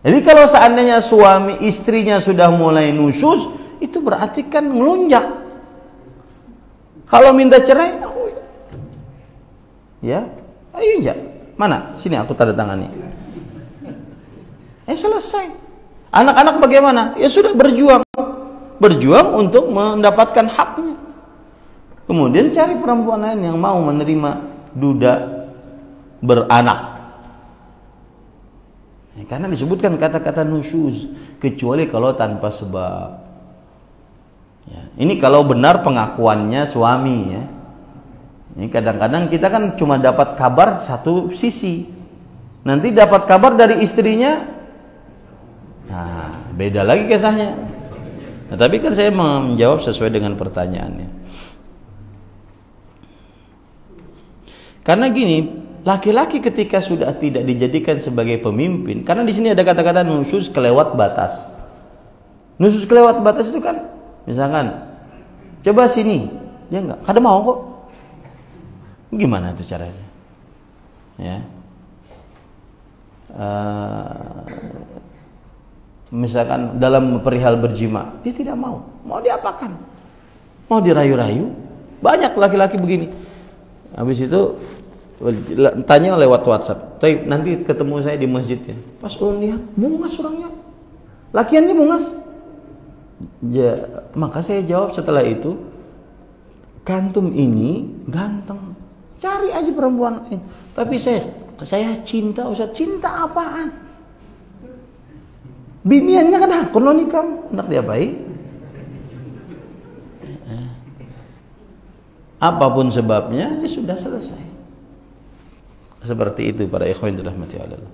Jadi kalau seandainya suami istrinya sudah mulai nusyuz, itu berarti kan melunjak. Kalau minta cerai, ya, ayo injak. Mana? Sini aku tanda tangani. Selesai. Anak-anak bagaimana? Ya sudah berjuang untuk mendapatkan haknya. Kemudian cari perempuan lain yang mau menerima duda beranak. Karena disebutkan kata-kata nusyuz, kecuali kalau tanpa sebab. Ya, ini kalau benar pengakuannya suami, ya. Ini kadang-kadang kita kan cuma dapat kabar satu sisi, nanti dapat kabar dari istrinya, nah beda lagi kisahnya. Nah, tapi kan saya menjawab sesuai dengan pertanyaannya. Karena gini, laki-laki ketika sudah tidak dijadikan sebagai pemimpin, karena di sini ada kata-kata nusyuz kelewat batas. Nusyuz kelewat batas itu kan, misalkan, coba sini, dia enggak, kada mau kok. Gimana itu caranya? Ya. Misalkan dalam perihal berjima, dia tidak mau. Mau diapakan? Mau dirayu-rayu? Banyak laki-laki begini. Habis itu tanya lewat WhatsApp. Nanti ketemu saya di masjid ya. Pas lihat, bungas orangnya. Lakiannya bungas. Ya, maka saya jawab setelah itu, kantum ini ganteng. Cari aja perempuan lain. Tapi saya cinta, Ustaz. Cinta apaan? Biniannya kan hakun lo nikam. Hendak diapain? Apapun sebabnya, ya sudah selesai. Seperti itu para ikhwan dirahmati Allah.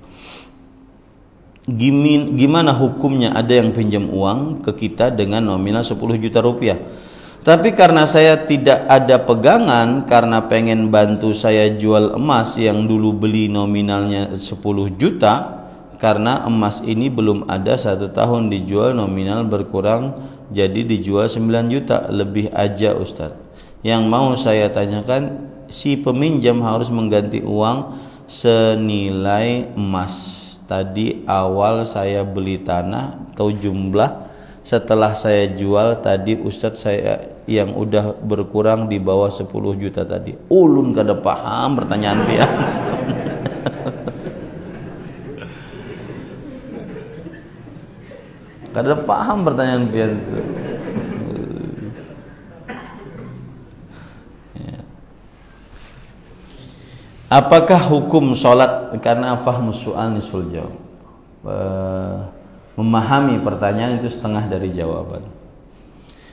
Gimana hukumnya ada yang pinjam uang ke kita dengan nominal 10 juta rupiah? Tapi karena saya tidak ada pegangan, karena pengen bantu saya jual emas yang dulu beli nominalnya 10 juta, karena emas ini belum ada 1 tahun dijual, nominal berkurang jadi dijual 9 juta lebih aja Ustadz. Yang mau saya tanyakan, si peminjam harus mengganti uang senilai emas tadi awal saya beli tanah atau jumlah setelah saya jual tadi Ustadz saya yang udah berkurang di bawah 10 juta tadi. Ulun kada paham pertanyaan dia. Kada paham pertanyaan dia itu. Apakah hukum sholat, karena fahmus su'al nisful jawab, memahami pertanyaan itu setengah dari jawaban.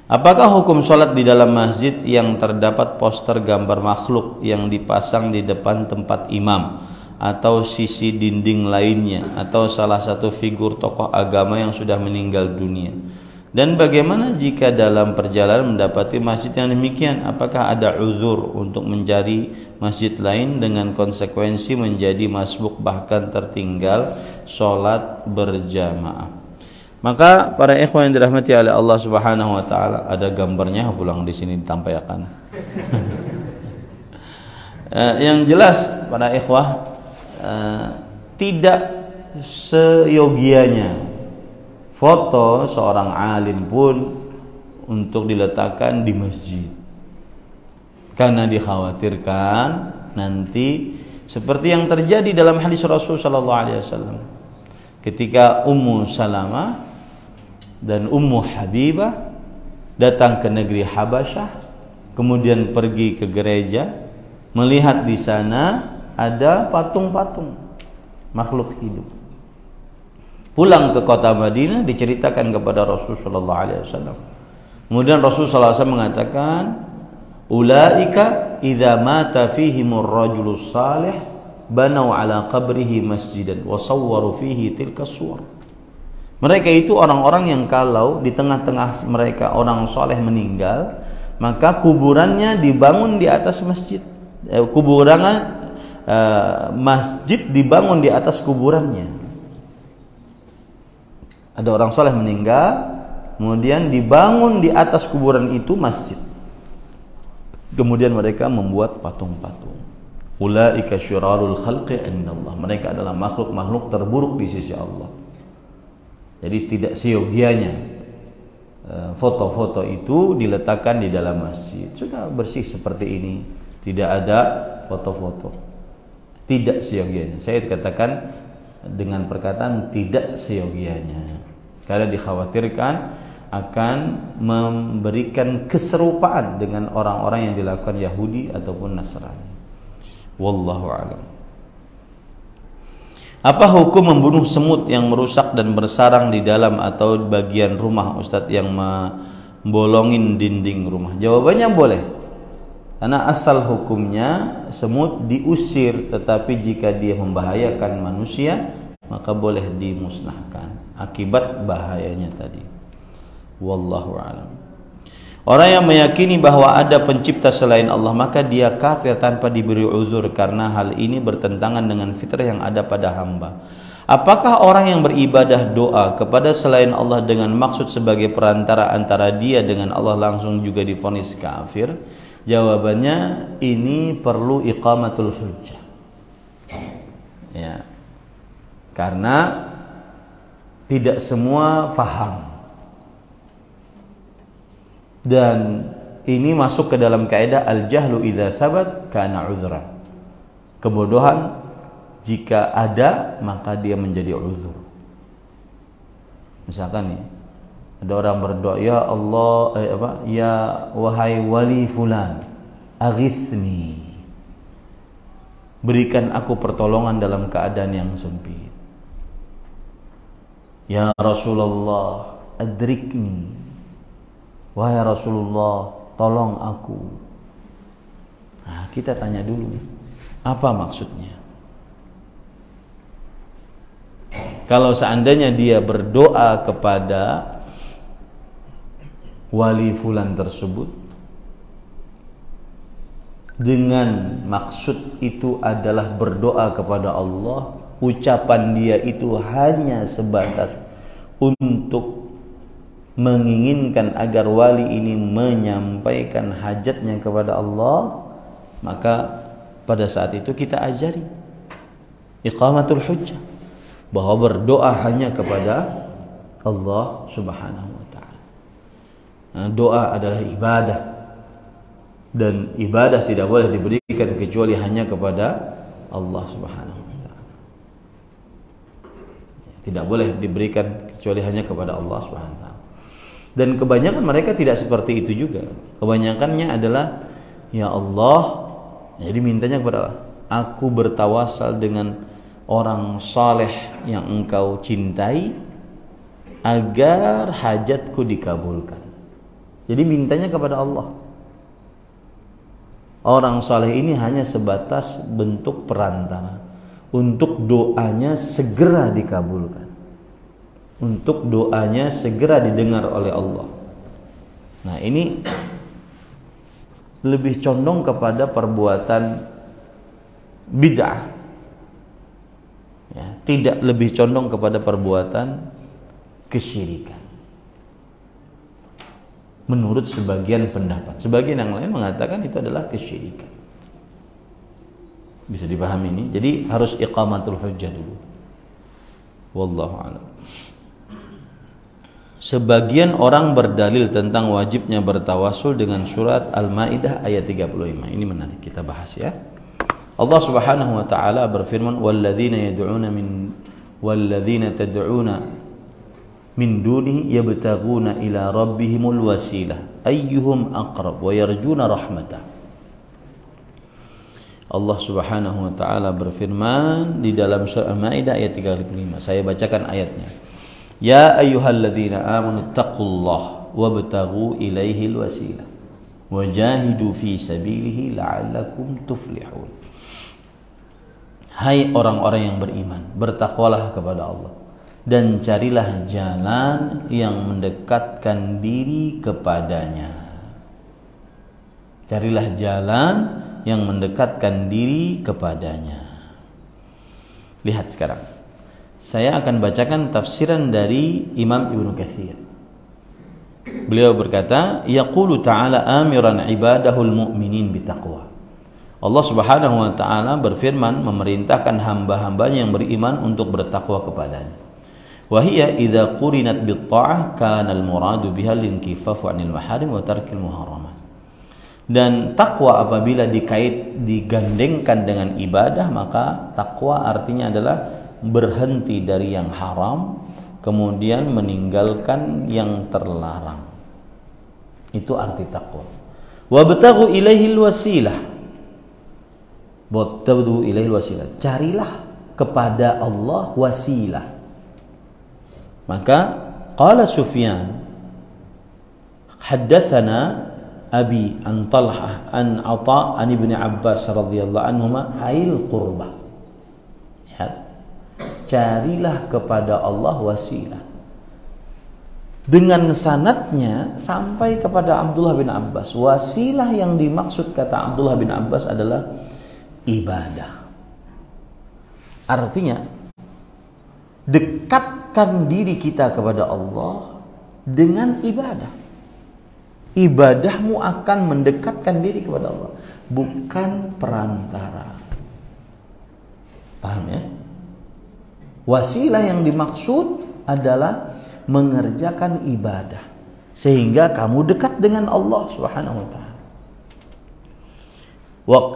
Apakah hukum sholat di dalam masjid yang terdapat poster gambar makhluk yang dipasang di depan tempat imam atau sisi dinding lainnya atau salah satu figur tokoh agama yang sudah meninggal dunia? Dan bagaimana jika dalam perjalanan mendapati masjid yang demikian? Apakah ada uzur untuk mencari masjid lain dengan konsekuensi menjadi masbuk bahkan tertinggal sholat berjamaah? Maka para ikhwan yang dirahmati oleh Allah Subhanahu wa taala, ada gambarnya pulang di sini ditampilkan. Yang jelas para ikhwah, tidak seyogianya foto seorang alim pun untuk diletakkan di masjid, karena dikhawatirkan nanti seperti yang terjadi dalam hadis Rasul sallallahu alaihi wasallam ketika Ummu Salamah dan Ummu Habibah datang ke negeri Habasyah, kemudian pergi ke gereja, melihat di sana ada patung-patung makhluk hidup. Pulang ke kota Madinah, diceritakan kepada Rasulullah sallallahu alaihi wasallam. Kemudian Rasulullah SAW mengatakan, ulaika idza mata fihimur rajulus salih banau ala qabrihi masjidan wa sawwaru fihi tilka suwar. Mereka itu orang-orang yang kalau di tengah-tengah mereka orang soleh meninggal, maka kuburannya dibangun di atas masjid. Masjid dibangun di atas kuburannya. Ada orang soleh meninggal, kemudian dibangun di atas kuburan itu masjid. Kemudian mereka membuat patung-patung. Ulaika syirarul khalqi indallah. Mereka adalah makhluk-makhluk terburuk di sisi Allah. Jadi tidak seyogianya foto-foto itu diletakkan di dalam masjid. Sudah bersih seperti ini, tidak ada foto-foto. Tidak seyogianya. Saya katakan dengan perkataan tidak seyogianya. Karena dikhawatirkan akan memberikan keserupaan dengan orang-orang yang dilakukan Yahudi ataupun Nasrani. Wallahu a'lam. Apa hukum membunuh semut yang merusak dan bersarang di dalam atau bagian rumah, Ustadz, yang membolongin dinding rumah? Jawabannya boleh. Karena asal hukumnya semut diusir, tetapi jika dia membahayakan manusia maka boleh dimusnahkan akibat bahayanya tadi. Wallahu a'lam. Orang yang meyakini bahwa ada pencipta selain Allah, maka dia kafir tanpa diberi uzur karena hal ini bertentangan dengan fitrah yang ada pada hamba. Apakah orang yang beribadah doa kepada selain Allah dengan maksud sebagai perantara antara dia dengan Allah langsung juga divonis kafir? Jawabannya, ini perlu iqamatul hujjah. Ya. Karena tidak semua faham. Dan ini masuk ke dalam kaidah al-jahlu idza tsabat kana uzran. Kebodohan jika ada maka dia menjadi uzur. Misalkan nih, ada orang berdoa, ya Allah, ya wahai wali fulan, aghithni. Berikan aku pertolongan dalam keadaan yang sempit. Ya Rasulullah, adrikni. Wahai Rasulullah, tolong aku. Nah, kita tanya dulu, apa maksudnya? Kalau seandainya dia berdoa kepada wali fulan tersebut dengan maksud itu adalah berdoa kepada Allah, ucapan dia itu hanya sebatas untuk menginginkan agar wali ini menyampaikan hajatnya kepada Allah, maka pada saat itu kita ajari iqamatul hujjah, bahwa berdoa hanya kepada Allah Subhanahu wa ta'ala. Nah, doa adalah ibadah, dan ibadah tidak boleh diberikan kecuali hanya kepada Allah Subhanahu wa ta'ala. Tidak boleh diberikan kecuali hanya kepada Allah Subhanahu wa ta'ala. Dan kebanyakan mereka tidak seperti itu juga. Kebanyakannya adalah, ya Allah, jadi mintanya kepada Allah, aku bertawasal dengan orang saleh yang engkau cintai agar hajatku dikabulkan. Jadi mintanya kepada Allah. Orang saleh ini hanya sebatas bentuk perantara untuk doanya segera dikabulkan, untuk doanya segera didengar oleh Allah. Nah, ini lebih condong kepada perbuatan bid'ah, ya, tidak lebih condong kepada perbuatan kesyirikan. Menurut sebagian pendapat, sebagian yang lain mengatakan itu adalah kesyirikan. Bisa dipahami ini. Jadi harus iqamatul hujjah dulu. Wallahu a'lam. Sebagian orang berdalil tentang wajibnya bertawasul dengan surat Al-Maidah ayat 35. Ini menarik, kita bahas ya. Allah Subhanahu wa taala berfirman, "Walladzina tad'una min dunihi yabtaguna ila rabbihimul wasilah ayyuhum aqrab wa yarjuna rahmatah." Allah Subhanahu wa taala berfirman di dalam surah Al-Maidah ayat 35. Saya bacakan ayatnya. Ya ayyuhalladzina amanu taqullah wabtaghu ilaihil wasilah wajahidu fi sabilihi la'allakum tuflihun. Hai orang-orang yang beriman, bertakwalah kepada Allah dan carilah jalan yang mendekatkan diri kepadanya. Carilah jalan yang mendekatkan diri kepadanya. Lihat sekarang. Saya akan bacakan tafsiran dari Imam Ibnu Katsir. Beliau berkata, yaqulu ta'ala amiran ibadahul mu'minin bitaqwa. Allah Subhanahu wa taala berfirman memerintahkan hamba-hambanya yang beriman untuk bertakwa kepadanya. Wa hiya idza qurinat bit ta'ah kana al muradu biha al inkifafu 'anil maharim wa tarkil muharramat. Dan takwa apabila digandengkan dengan ibadah, maka takwa artinya adalah berhenti dari yang haram, kemudian meninggalkan yang terlarang. Itu arti takwa. Wabtaghu ilaihil wasilah. Wabtaghu ilaihil wasilah. Carilah kepada Allah wasilah. Maka qala Sufyan haddatsana Abi an Talhah an Atha an Ibnu Abbas radhiyallahu anhuma ail qurbah. Ya. Carilah kepada Allah wasilah. Dengan sanadnya sampai kepada Abdullah bin Abbas. Wasilah yang dimaksud kata Abdullah bin Abbas adalah ibadah. Artinya dekatkan diri kita kepada Allah dengan ibadah. Ibadahmu akan mendekatkan diri kepada Allah, bukan perantara. Paham ya? Wasilah yang dimaksud adalah mengerjakan ibadah sehingga kamu dekat dengan Allah Subhanahu wa taala.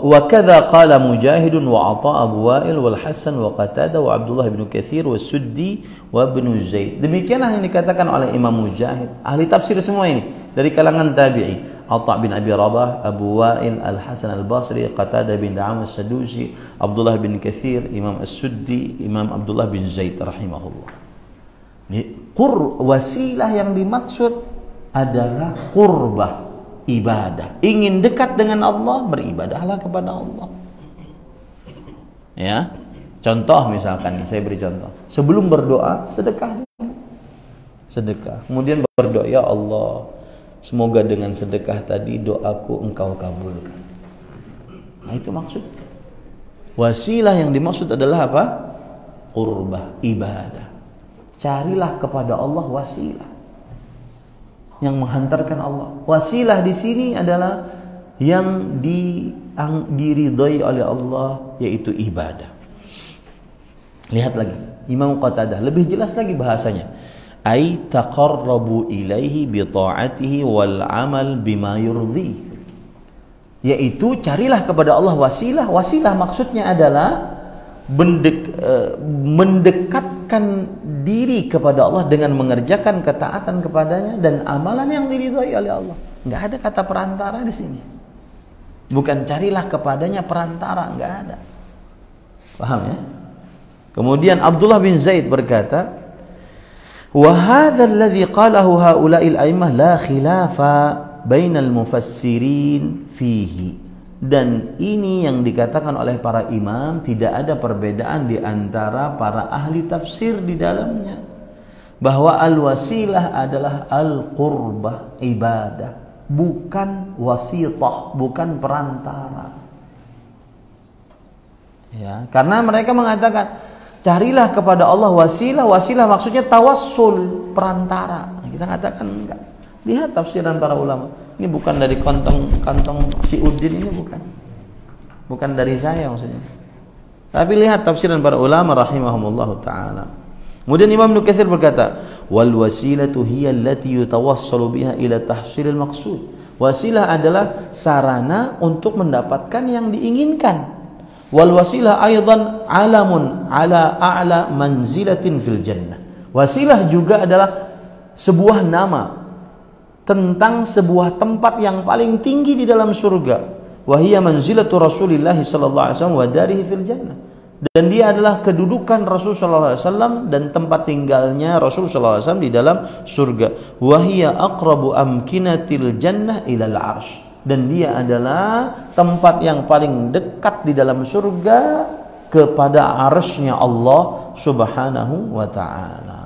Wa kadza qala Mujahid wa Atha Abu Wa'il wal Hasan wa Qatadah wa Abdullah bin Katsir wa Suddi wa Ibnu Zaid. Demikianlah yang dikatakan oleh Imam Mujahid, ahli tafsir semua ini dari kalangan tabi'i. Atha bin Abi Rabah, Abu Wa'il, Al-Hasan Al-Basri, Qatadah bin Da'am As-Sadusi, Abdullah bin Katsir, Imam As-Suddi, Imam Abdullah bin Zaid rahimahullah. Wasilah yang dimaksud adalah qurbah, ibadah. Ingin dekat dengan Allah, beribadahlah kepada Allah. Ya. Contoh misalkan, saya beri contoh. Sebelum berdoa, sedekah. Sedekah. Kemudian berdoa, ya Allah, semoga dengan sedekah tadi doaku Engkau kabulkan. Nah, itu maksud. Wasilah yang dimaksud adalah apa? Qurbah, ibadah. Carilah kepada Allah wasilah yang menghantarkan Allah. Wasilah di sini adalah yang diridhai oleh Allah, yaitu ibadah. Lihat lagi, Imam Qatadah lebih jelas lagi bahasanya. Ai taqarrabu ilaihi bi ta'atihi wal amal bima yurdi. Yaitu carilah kepada Allah wasilah. Wasilah maksudnya adalah mendekatkan diri kepada Allah dengan mengerjakan ketaatan kepadanya dan amalan yang diridhai oleh Allah. Enggak ada kata perantara di sini. Bukan carilah kepadanya perantara, enggak ada. Paham ya? Kemudian Abdullah bin Zaid berkata, "Wa hadzal ladzi qalahu haula'il a'immah la khilafa bainal mufassirin fihi." Dan ini yang dikatakan oleh para imam, tidak ada perbedaan di antara para ahli tafsir di dalamnya, bahwa al-wasilah adalah al-qurbah, ibadah, bukan wasithah, bukan perantara. Ya, karena mereka mengatakan carilah kepada Allah wasilah, wasilah maksudnya tawassul, perantara. Kita katakan enggak. Lihat tafsiran para ulama. Ini bukan dari kantong si Udin, ini bukan dari saya maksudnya. Tapi lihat tafsiran para ulama rahimahumullah taala. Kemudian Imam Ibnu Katsir berkata, wal wasilatu hiya allati yatawassalu biha ila tahsilil maqsud. Wasilah adalah sarana untuk mendapatkan yang diinginkan. Wal wasilah aidan alamun ala a'la manzilatin fil jannah. Wasilah juga adalah sebuah nama tentang sebuah tempat yang paling tinggi di dalam surga. Wahiyya manzilatu Rasulillah sallallahu alaihi wasallam wa darihi fil jannah. Dan dia adalah kedudukan Rasulullah SAW dan tempat tinggalnya Rasulullah SAW di dalam surga. Wahia aqrabu amkinatil jannah ilal arsh. Dan dia adalah tempat yang paling dekat di dalam surga kepada arsy-Nya Allah Subhanahu wa ta'ala.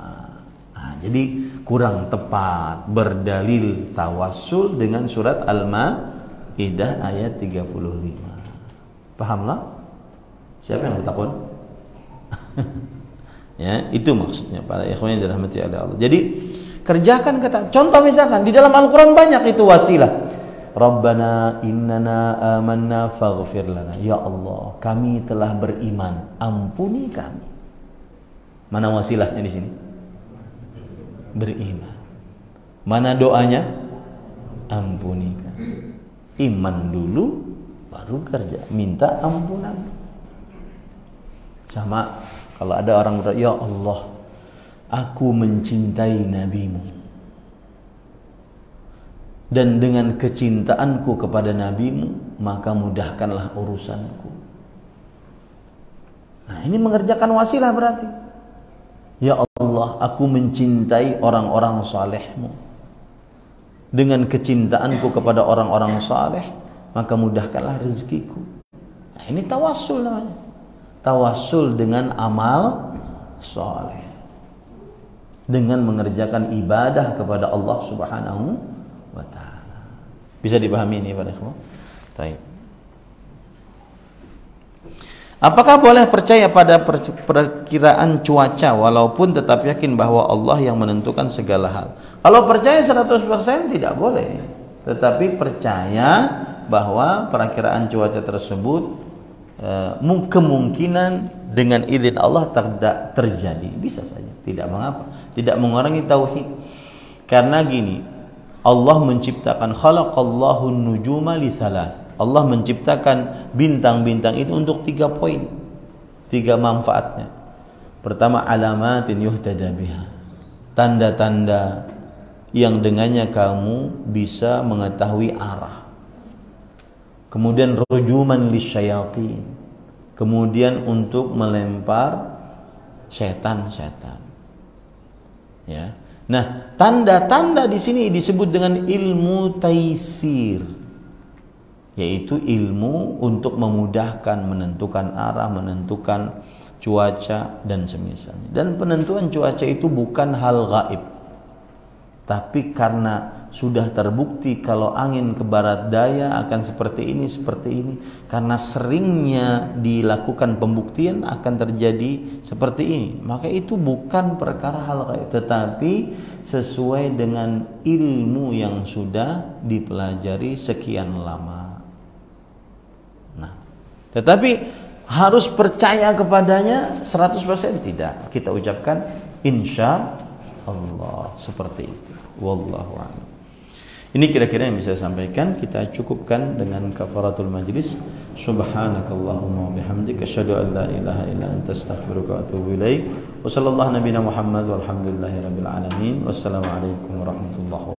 Nah, jadi kurang tepat berdalil tawassul dengan surat Al-Maidah ayat 35. Pahamlah? Siapa yang bertakun? Ya, itu maksudnya para ikhwan yang dirahmati oleh Allah. Jadi kerjakan kata. Contoh misalkan di dalam Al-Qur'an banyak itu wasilah. Rabbana innana amanna faghfir lana. Ya Allah, kami telah beriman, ampuni kami. Mana wasilahnya di sini? Beriman. Mana doanya? Ampuni kami. Iman dulu baru kerja, minta ampunan. Sama kalau ada orang berkata, ya Allah, aku mencintai Nabi-Mu, dan dengan kecintaanku kepada Nabi-Mu maka mudahkanlah urusanku. Nah, ini mengerjakan wasilah berarti. Ya Allah, aku mencintai orang-orang saleh-Mu, dengan kecintaanku kepada orang-orang saleh maka mudahkanlah rezekiku. Nah, ini tawassul namanya. Tawassul dengan amal soleh, dengan mengerjakan ibadah kepada Allah Subhanahu wa ta'ala. Bisa dipahami ini Pak Ikhwan? Baik. Apakah boleh percaya pada perkiraan cuaca walaupun tetap yakin bahwa Allah yang menentukan segala hal? Kalau percaya 100% tidak boleh, tetapi percaya bahwa perkiraan cuaca tersebut kemungkinan dengan izin Allah terjadi, bisa saja, tidak mengapa, tidak mengurangi tauhid. Karena gini, Allah menciptakan, khalaqallahu nujuma li thalath. Allah menciptakan bintang-bintang itu untuk 3 poin, 3 manfaatnya. Pertama, alamatin yuhtada biha, tanda-tanda yang dengannya kamu bisa mengetahui arah. Kemudian rujuman lisyayatin, kemudian untuk melempar setan-setan. Ya. Nah, tanda-tanda di sini disebut dengan ilmu taisir, yaitu ilmu untuk memudahkan menentukan arah, menentukan cuaca dan semisalnya. Dan penentuan cuaca itu bukan hal gaib, tapi karena sudah terbukti kalau angin ke barat daya akan seperti ini, karena seringnya dilakukan pembuktian akan terjadi seperti ini, maka itu bukan perkara hal gaib, tetapi sesuai dengan ilmu yang sudah dipelajari sekian lama. Nah, tetapi harus percaya kepadanya 100% tidak. Kita ucapkan insya Allah seperti itu. Wallahu a'lam. Ini kira-kira yang bisa saya sampaikan. Kita cukupkan dengan kafaratul majlis. Subhanakallahumma wa bihamdika asyhadu an la ilaha illa anta astaghfiruka wa atubu ilaik. Wa sallallahu nabiyana Muhammad walhamdulillahi rabbil alamin. Wassalamu alaikum warahmatullahi wabarakatuh.